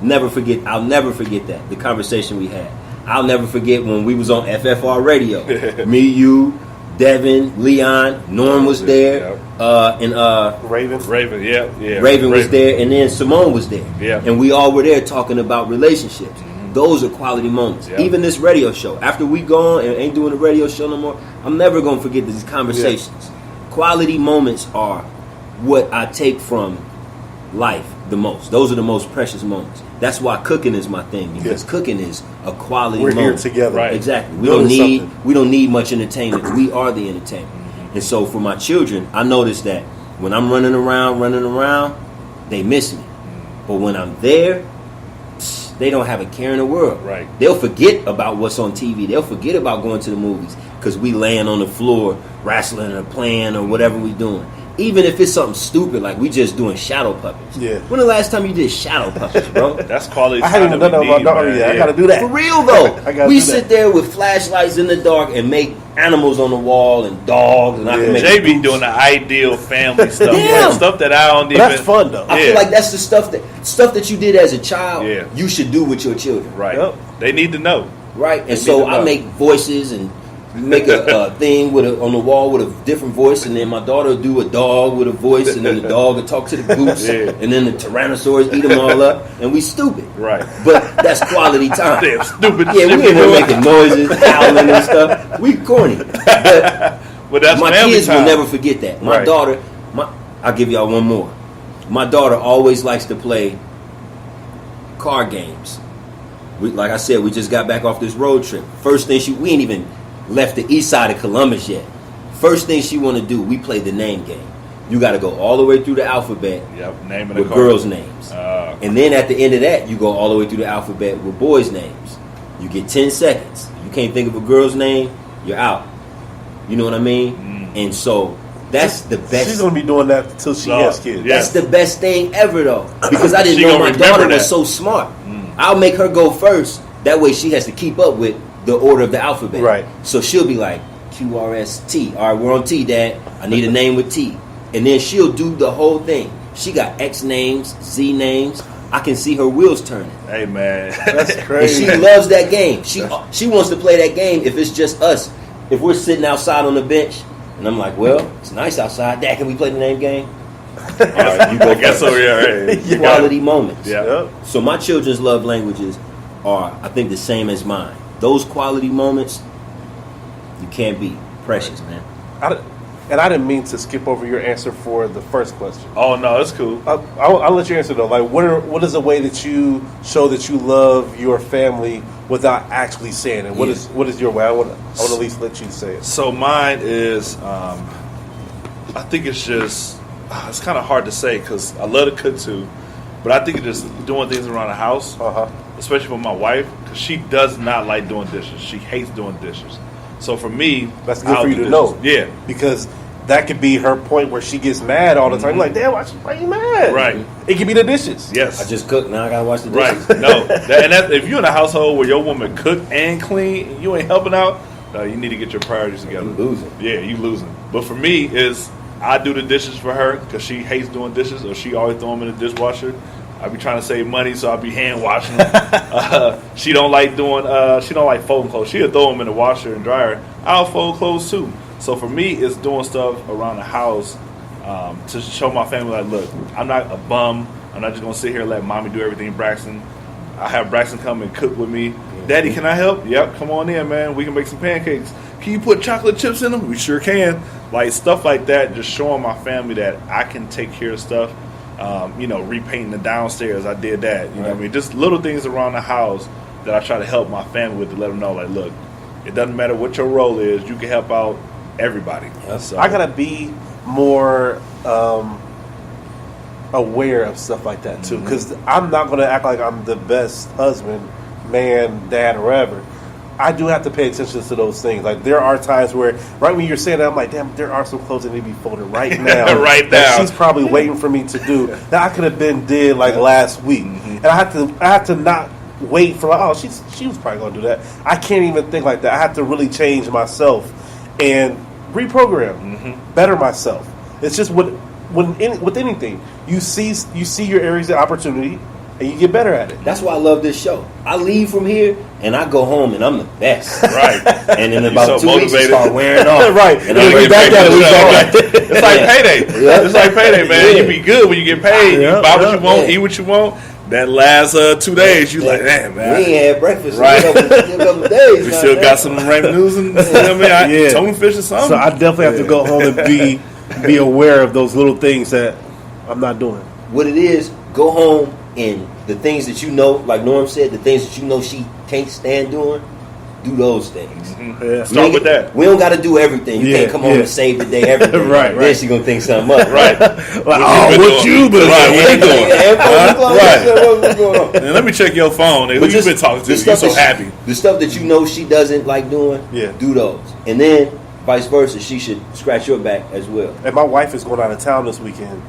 I'll never forget that, the conversation we had. I'll never forget when we was on FFR radio. Me, you, Devin, Leon, Norm was there, and Raven, yeah. Raven was there, and then Simone was there. Yeah. And we all were there talking about relationships. Those are quality moments. Yeah. Even this radio show. After we gone and ain't doing the radio show no more, I'm never gonna forget these conversations. Yeah. Quality moments are what I take from life the most. Those are the most precious moments. That's why cooking is my thing, because cooking is a quality moment. We're here together. Right. Exactly. We don't need much entertainment. We are the entertainment. And so for my children, I notice that when I'm running around, they miss me. But when I'm there, they don't have a care in the world. Right. They'll forget about what's on TV. They'll forget about going to the movies because we laying on the floor wrestling or playing or whatever we doing. Even if it's something stupid like we just doing shadow puppets. Yeah. When the last time you did shadow puppets, bro? That's quality time. I haven't even done that with my daughter yet. I gotta do that. For real though. We do sit there with flashlights in the dark and make animals on the wall and dogs, and I can make Jay be doing the ideal family stuff. Damn. Like stuff that I don't even. That's fun though. I feel like that's the stuff that you did as a child. Yeah. You should do with your children. Right. Yep. They need to know. Right. And so I make voices and make a thing on the wall with a different voice, and then my daughter will do a dog with a voice, and then the dog will talk to the goose, and then the Tyrannosaurus eat them all up, and we stupid. Right. But that's quality time. Damn stupid. Yeah, we ain't there making noises, howling and stuff. We corny. But that's my kids time. will never forget that. My daughter, I'll give y'all one more. My daughter always likes to play card games. Like I said, we just got back off this road trip. First thing we ain't even left the east side of Columbus yet. First thing she want to do, we play the name game. You got to go all the way through the alphabet with girls' names. And then at the end of that, you go all the way through the alphabet with boys' names. You get 10 seconds. You can't think of a girl's name, you're out. You know what I mean? And so that's the best. She's gonna be doing that until she has kids. That's the best thing ever, though, because I didn't know my daughter was so smart. I'll make her go first. That way, she has to keep up with the order of the alphabet. Right. So she'll be like QRST. All right, we're on T, Dad. I need a name with T, and then she'll do the whole thing. She got X names, Z names. I can see her wheels turning. Hey, man. That's crazy. And she loves that game. She wants to play that game if it's just us. If we're sitting outside on the bench, and I'm like, well, it's nice outside. Dad, can we play the name game? All right, you go first. Guess so, yeah. Quality moments. Yeah. So my children's love languages are, I think, the same as mine. Those quality moments, you can't beat. Precious, man. And I didn't mean to skip over your answer for the first question. Oh, no, that's cool. I'll let you answer though. Like, what is a way that you show that you love your family without actually saying it? What is your way? I want to at least let you say it. So mine is, I think it's just, it's kind of hard to say because I love to cook too, but I think it's just doing things around the house, especially for my wife, because she does not like doing dishes. She hates doing dishes. So for me, that's good for you to know. Yeah, because that could be her point where she gets mad all the time. You're like, damn, why you mad? Right. It could be the dishes. Yes. I just cooked. Now I gotta wash the dishes. Right. No. If you're in a household where your woman cook and clean, and you ain't helping out, you need to get your priorities together. You losing. Yeah, you losing. But for me, I do the dishes for her because she hates doing dishes, or she always throw them in the dishwasher. I be trying to save money, so I be hand washing them. She don't like folding clothes. She'll throw them in the washer and dryer. I'll fold clothes too. So for me, it's doing stuff around the house to show my family, like, look, I'm not a bum. I'm not just gonna sit here and let mommy do everything. Braxton, I have Braxton come and cook with me. Daddy, can I help? Yep, come on in, man. We can make some pancakes. Can you put chocolate chips in them? We sure can. Like stuff like that, just showing my family that I can take care of stuff. Repainting the downstairs, I did that. You know what I mean? Just little things around the house that I try to help my family with to let them know, like, look, it doesn't matter what your role is, you can help out everybody. So I gotta be more aware of stuff like that too, because I'm not gonna act like I'm the best husband, man, dad, or whatever. I do have to pay attention to those things. Like, there are times where, right when you're saying that, I'm like, damn, there are some clothes that need to be folded right now. Right now. That she's probably waiting for me to do. That I could have been did like last week. And I have to not wait for, like, oh, she was probably going to do that. I can't even think like that. I have to really change myself and reprogram, better myself. It's just with anything, you see your areas of opportunity, and you get better at it. That's why I love this show. I leave from here and I go home and I'm the best. Right. And in about so 2 weeks, I start wearing off. Right. And I'm get back at it. It's like payday. Yeah. It's like payday, man. Yeah. You be good when you get paid. Yeah. You buy what you want, Yeah. eat what you want. That last 2 days, you like, damn, man. We ain't had breakfast Right. in a couple of days. We now, still man. got some ramen noodles and tuna fish or something. So I definitely have to go home and be aware of those little things that I'm not doing. What it is, go home and the things that you know, like Norm said, the things that you know she can't stand doing, do those things. Yeah. Start with that. We don't got to do everything. You can't come home and save the day every day. Right. Then she gonna think something up. Right. Like, what you been Right, what you doing? Right. What's going on? And let me check your phone. Who you been talking to? You're so happy. The stuff that you know she doesn't like doing, do those. And then, vice versa, she should scratch your back as well. And my wife is going out of town this weekend.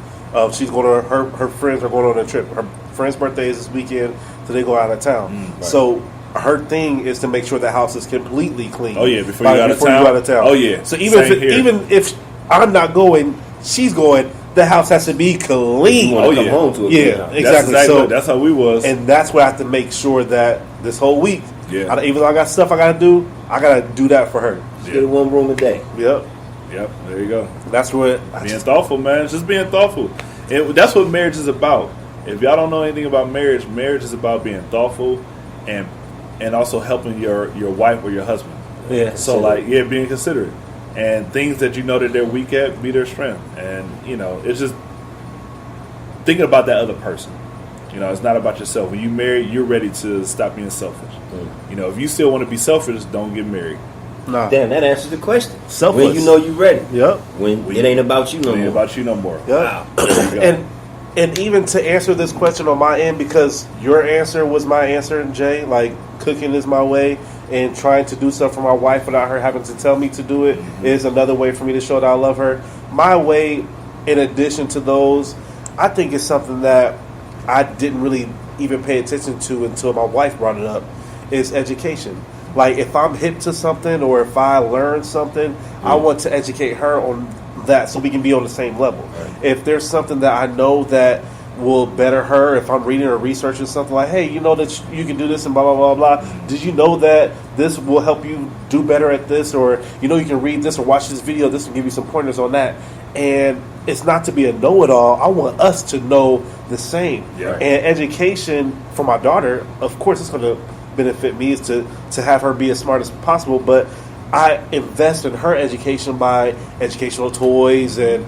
She's going to her friends are going on a trip. Her friend's birthday is this weekend, so they go out of town. Right. So her thing is to make sure the house is completely clean. Oh yeah, before you go out of town. Oh yeah. So even if I'm not going, she's going. The house has to be clean. You want to come home to it. Yeah, exactly. So that's how we was. And that's where I have to make sure that this whole week, even though I got stuff I got to do, I got to do that for her. Just get 1 room a day. Yep. There you go. That's what being thoughtful, man. Just being thoughtful. And that's what marriage is about. If y'all don't know anything about marriage, marriage is about being thoughtful and also helping your wife or your husband. Yeah. So being considerate. And things that you know that they're weak at, be their strength. And, it's just thinking about that other person. It's not about yourself. When you marry, you're ready to stop being selfish. If you still want to be selfish, don't get married. Nah. Damn, that answers the question. Selfless. When you know you're ready. Yep. When it ain't about you no more. It ain't about you no more. Yep. Wow. And even to answer this question on my end, because your answer was my answer, Jay, like cooking is my way, and trying to do stuff for my wife without her having to tell me to do it is another way for me to show that I love her. My way, in addition to those, I think it's something that I didn't really even pay attention to until my wife brought it up, is education. Like, if I'm hip to something or if I learn something, I want to educate her on that so we can be on the same level. Right. If there's something that I know that will better her, if I'm reading or researching something like, hey, you know that you can do this and blah, blah, blah, blah. Did you know that this will help you do better at this? Or, you know, you can read this or watch this video. This will give you some pointers on that. And it's not to be a know-it-all. I want us to know the same. Yeah. And education for my daughter, of course, it's going to benefit me, is to have her be as smart as possible. But I invest in her education by educational toys and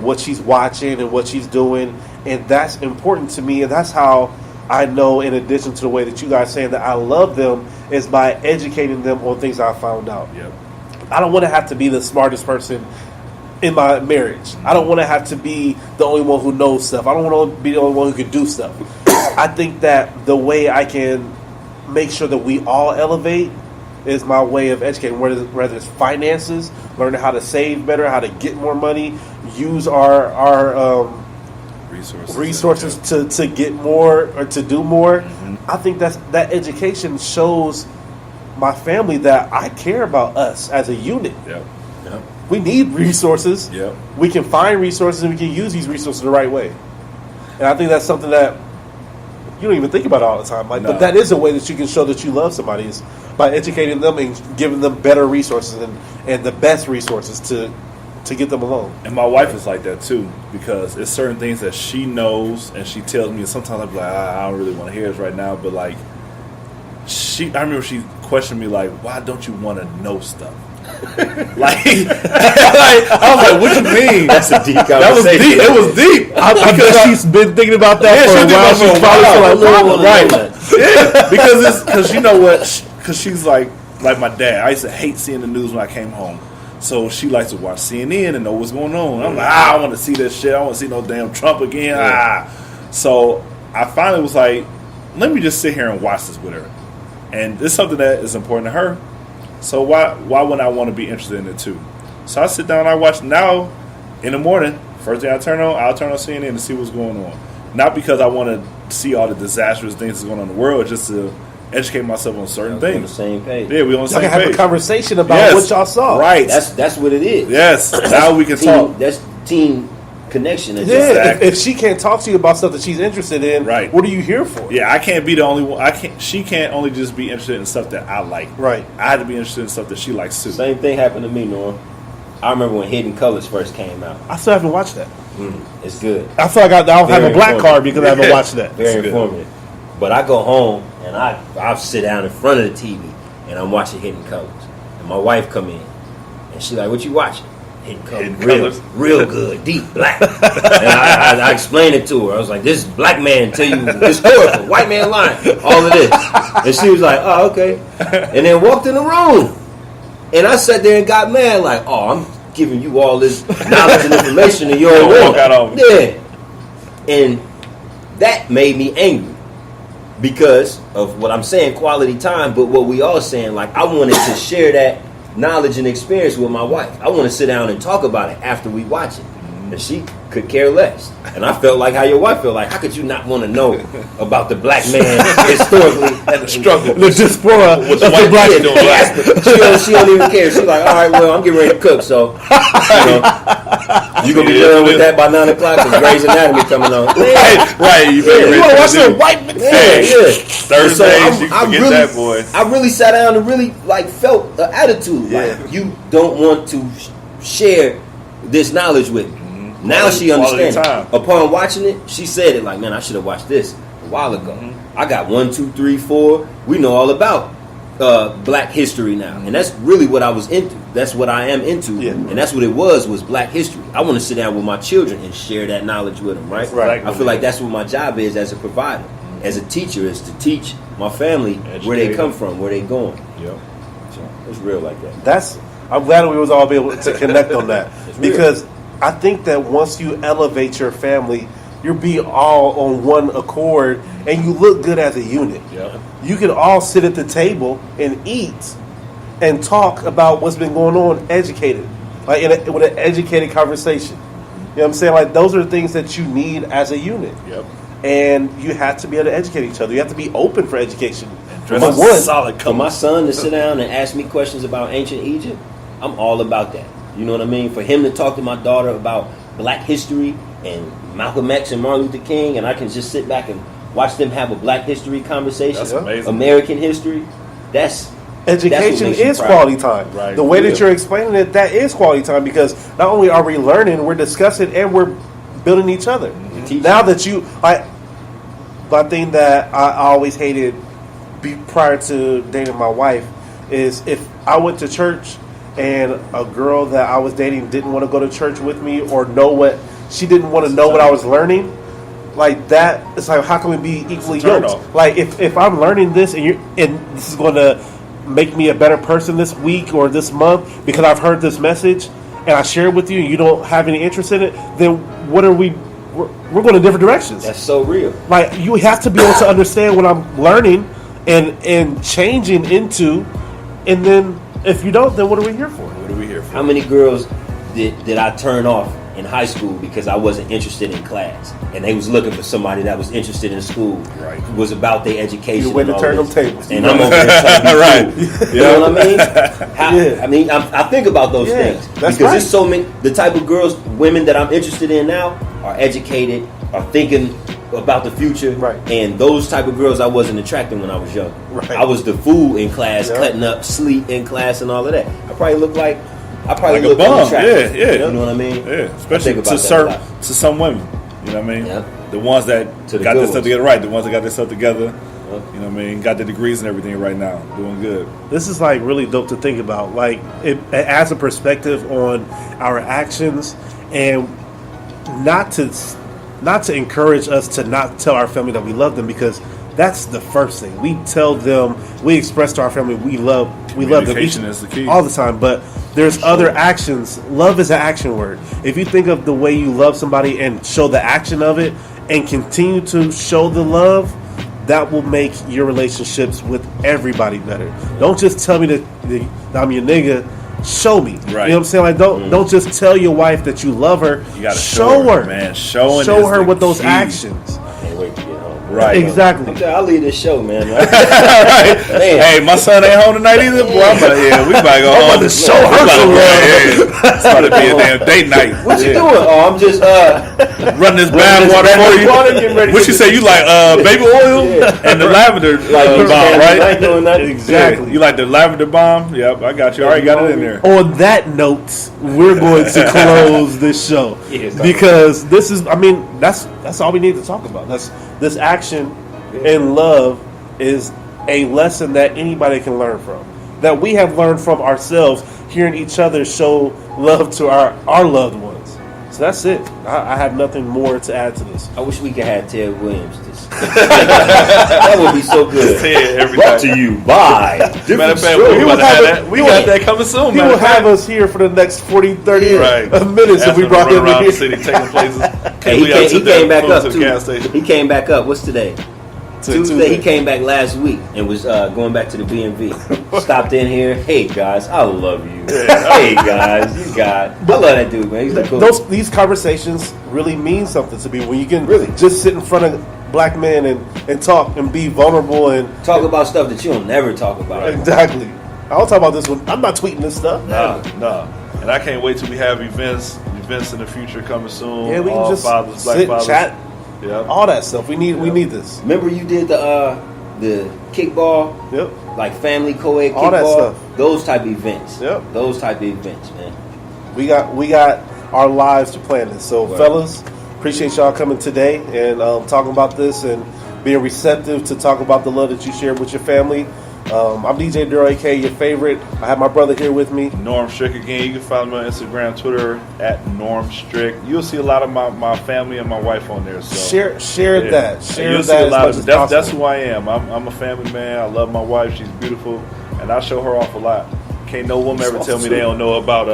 what she's watching and what she's doing. And that's important to me. And that's how I know, in addition to the way that you guys saying that I love them, is by educating them on things I found out. Yep. I don't want to have to be the smartest person in my marriage. I don't want to have to be the only one who knows stuff. I don't want to be the only one who can do stuff. I think that the way I can make sure that we all elevate is my way of educating, whether it's finances, learning how to save better, how to get more money, use our resources to get more or to do more. Mm-hmm. I think that education shows my family that I care about us as a unit. Yep. Yep. We need resources. Yep. We can find resources and we can use these resources the right way. And I think that's something that you don't even think about all the time. Like, but that is a way that you can show that you love somebody, is by educating them and giving them better resources and the best resources to get them along. And my wife is like that too, because it's certain things that she knows and she tells me, and sometimes I'm like, I don't really want to hear this right now, but like I remember she questioned me like, why don't you want to know stuff? like I was like, what you mean? That's a deep conversation. That was deep. It was deep. Because she's been thinking about that for a while. She's probably like, right? Yeah, because you know what? Because she's like my dad. I used to hate seeing the news when I came home. So she likes to watch CNN and know what's going on. I'm like, I want to see this shit. I don't want to see no damn Trump again. So I finally was like, let me just sit here and watch this with her. And it's something that is important to her. So why wouldn't I want to be interested in it too? So I sit down and I watch now in the morning. First thing I'll turn on CNN to see what's going on. Not because I want to see all the disastrous things that's going on in the world, just to educate myself on certain things. On the same page. Yeah, we on the same page. Y'all can have a conversation about what y'all saw. Right. That's what it is. Yes. Now we can talk. That's team connection. Yeah. Exactly. If she can't talk to you about stuff that she's interested in, right, what are you here for? Yeah, I can't be the only one. She can't only just be interested in stuff that I like. Right. I had to be interested in stuff that she likes too. Same thing happened to me, Norm. I remember when Hidden Colors first came out. I still haven't watched that. It's good. I feel like I don't have a black card because I haven't watched that. Very informative. But I go home and I'll sit down in front of the TV and I'm watching Hidden Colors. And my wife come in and she's like, "What you watching?" Hidden Colors. Real good, deep black. And I explained it to her. I was like, "This black man tell you historical, white man lying, all of this." And she was like, "Oh, okay." And then walked in the room. And I sat there and got mad, like, "Oh, I'm giving you all this knowledge and information and you don't walk out on me." Yeah. And that made me angry because of what I'm saying, quality time, but what we all saying, like, I wanted to share that knowledge and experience with my wife. I want to sit down and talk about it after we watch it. And she could care less. And I felt like how your wife felt like. How could you not want to know about the black man historically and the struggle? The diaspora with the white black doing. She don't even care. She's like, all right, well, I'm getting ready to cook, so you gonna be done with that by 9 o'clock because Grey's Anatomy coming on. Right. You better want to watch the white Thursdays, you can get that, boy. I really sat down and really felt the attitude. Like, you don't want to share this knowledge with me. Now she understands. Upon watching it, she said it like, "Man, I should have watched this a while ago." I got 1, 2, 3, 4. We know all about black history now, and that's really what I was into. That's what I am into, and that's what it was black history. I want to sit down with my children and share that knowledge with them. Right. I feel like that's what my job is as a provider, as a teacher, is to teach my family where they come from, where they going. Yep. So it's real like that. I'm glad we was all able to connect on that because I think that once you elevate your family, you're be all on one accord, and you look good as a unit. Yep. You can all sit at the table and eat and talk about what's been going on, educated, like with an educated conversation. You know what I'm saying? Like, those are the things that you need as a unit. Yep. And you have to be able to educate each other. You have to be open for education. Dress For up one, solid For colors. my son to sit down and ask me questions about ancient Egypt, I'm all about that. You know what I mean? For him to talk to my daughter about Black history and Malcolm X and Martin Luther King, and I can just sit back and watch them have a Black history conversation, That's amazing. American history, education makes you is proud. quality time. Right. The way that Yeah. you're explaining it, that is quality time, because not only are we learning, we're discussing, and we're building each other. Teaching. Now that my thing that I always hated prior to dating my wife is if I went to church and a girl that I was dating didn't want to go to church with me, or she didn't want to know what I was learning. Like that, it's like, how can we be equally turn yoked? off. Like if I'm learning this and this is going to make me a better person this week or this month because I've heard this message and I share it with you and you don't have any interest in it, then what are we? We're going in different directions. That's so real. Like, you have to be able to understand what I'm learning and changing into, and then if you don't, then what are we here for? What are we here for? How many girls did I turn off in high school because I wasn't interested in class, and they was looking for somebody that was interested in school, Right. Was about their education. You went and to all turn this. them tables. and I'm over there trying to be Right. cool. You know what I mean? Yeah. I mean, I think about those Yeah, things that's because right. there's so many. The type of women that I'm interested in now are educated, are thinking about the future, Right. And those type of girls I wasn't attracting when I was young. Right. I was the fool in class, Yeah. cutting up sleep in class and all of that. I probably look like a look bum. unattractive. Yeah. You know what I mean? Yeah, I especially think about to that a lot. some women. You know what I mean? Yeah. The ones that To the got good their stuff ones. together right. The ones that got their stuff together. Yeah. You know what I mean? Got their degrees and everything right now. Doing good. This is like really dope to think about. Like, it adds a perspective on our actions, and not to encourage us to not tell our family that we love them, because that's the first thing. We tell them, we express to our family we love them Communication is the key. all the time. But there's other actions. Love is an action word. If you think of the way you love somebody and show the action of it and continue to show the love, that will make your relationships with everybody better. Don't just tell me that I'm your nigga. Show me. Right. You know what I'm saying? Like, don't just tell your wife that you love her. You gotta show her, man. Show her the with those key. actions. Can't wait to get home. Right. Exactly. I'll leave this show, man. Right. Man. Hey, my son ain't home tonight either. Boy, we about to go home. I'm about to show her some Yeah. It's about to be a damn date night. What you doing? Oh, I'm just Run this bath water for you. getting ready What to you say? You like baby oil and the lavender bomb, right? Doing that. Exactly. Yeah. You like the lavender bomb? Yep, I got you. I already got it in there. On that note, we're going to close this show, because this is, I mean, that's all we need to talk about. This action and love is a lesson that anybody can learn from, that we have learned from ourselves, hearing each other show love to our loved ones. So that's it. I have nothing more to add to this. I wish we could have Ted Williams. That would be so good. Ted every Brought time. to you by Matter Different of fact, Strokes. we about to have that. We got that coming soon, He man. will have us here for the next 40, 30 Right. minutes if we brought him around here. the city, taking places. Hey, We gotta he sit there came back and up pull to too. the gas station. He came back up. What's today? Tuesday. Tuesday. He came back last week and was going back to the B&V. Stopped in here. Hey guys, I love you. Hey guys, you got. I love that dude, man. He's the coolest. These conversations really mean something to me, when you can Really? just sit in front of black men and talk and be vulnerable and Talk about stuff that you'll never talk about. exactly. I'll talk about this one. I'm not tweeting this stuff. No. And I can't wait till we have events in the future coming soon. Yeah, we can All just fathers, black sit, fathers. chat, Yep. all that stuff. We need this. Remember you did the kickball, Yep. like family co-ed All that kickball? stuff. Those type of events. Yep. Those type of events, man. We got our lives to plan this. So, Right. fellas, appreciate y'all coming today and talking about this and being receptive to talk about the love that you share with your family. I'm DJ Duro, aka your favorite. I have my brother here with me. Norm Strick again. You can follow me on Instagram, Twitter at Norm Strick. You'll see a lot of my family and my wife on there. So Share yeah. that. And Share you'll that see a as lot much of as that's possible. who I am. I'm a family man. I love my wife. She's beautiful, and I show her off a lot. Can't no woman ever tell me they don't know about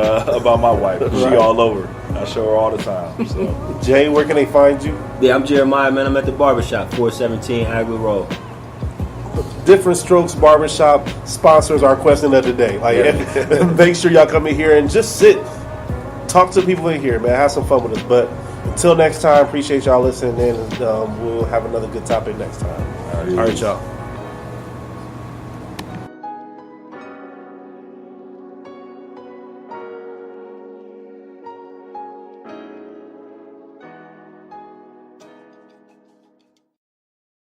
my wife. She Right. all over. I show her all the time. So. Jay, where can they find you? Yeah, I'm Jeremiah, man. I'm at the barbershop, 417 Agler Road. Different Strokes Barbershop sponsors our question of the day. Like, make sure y'all come in here and just sit, talk to people in here, man. Have some fun with us. But until next time, appreciate y'all listening in, and we'll have another good topic next time. All right, y'all.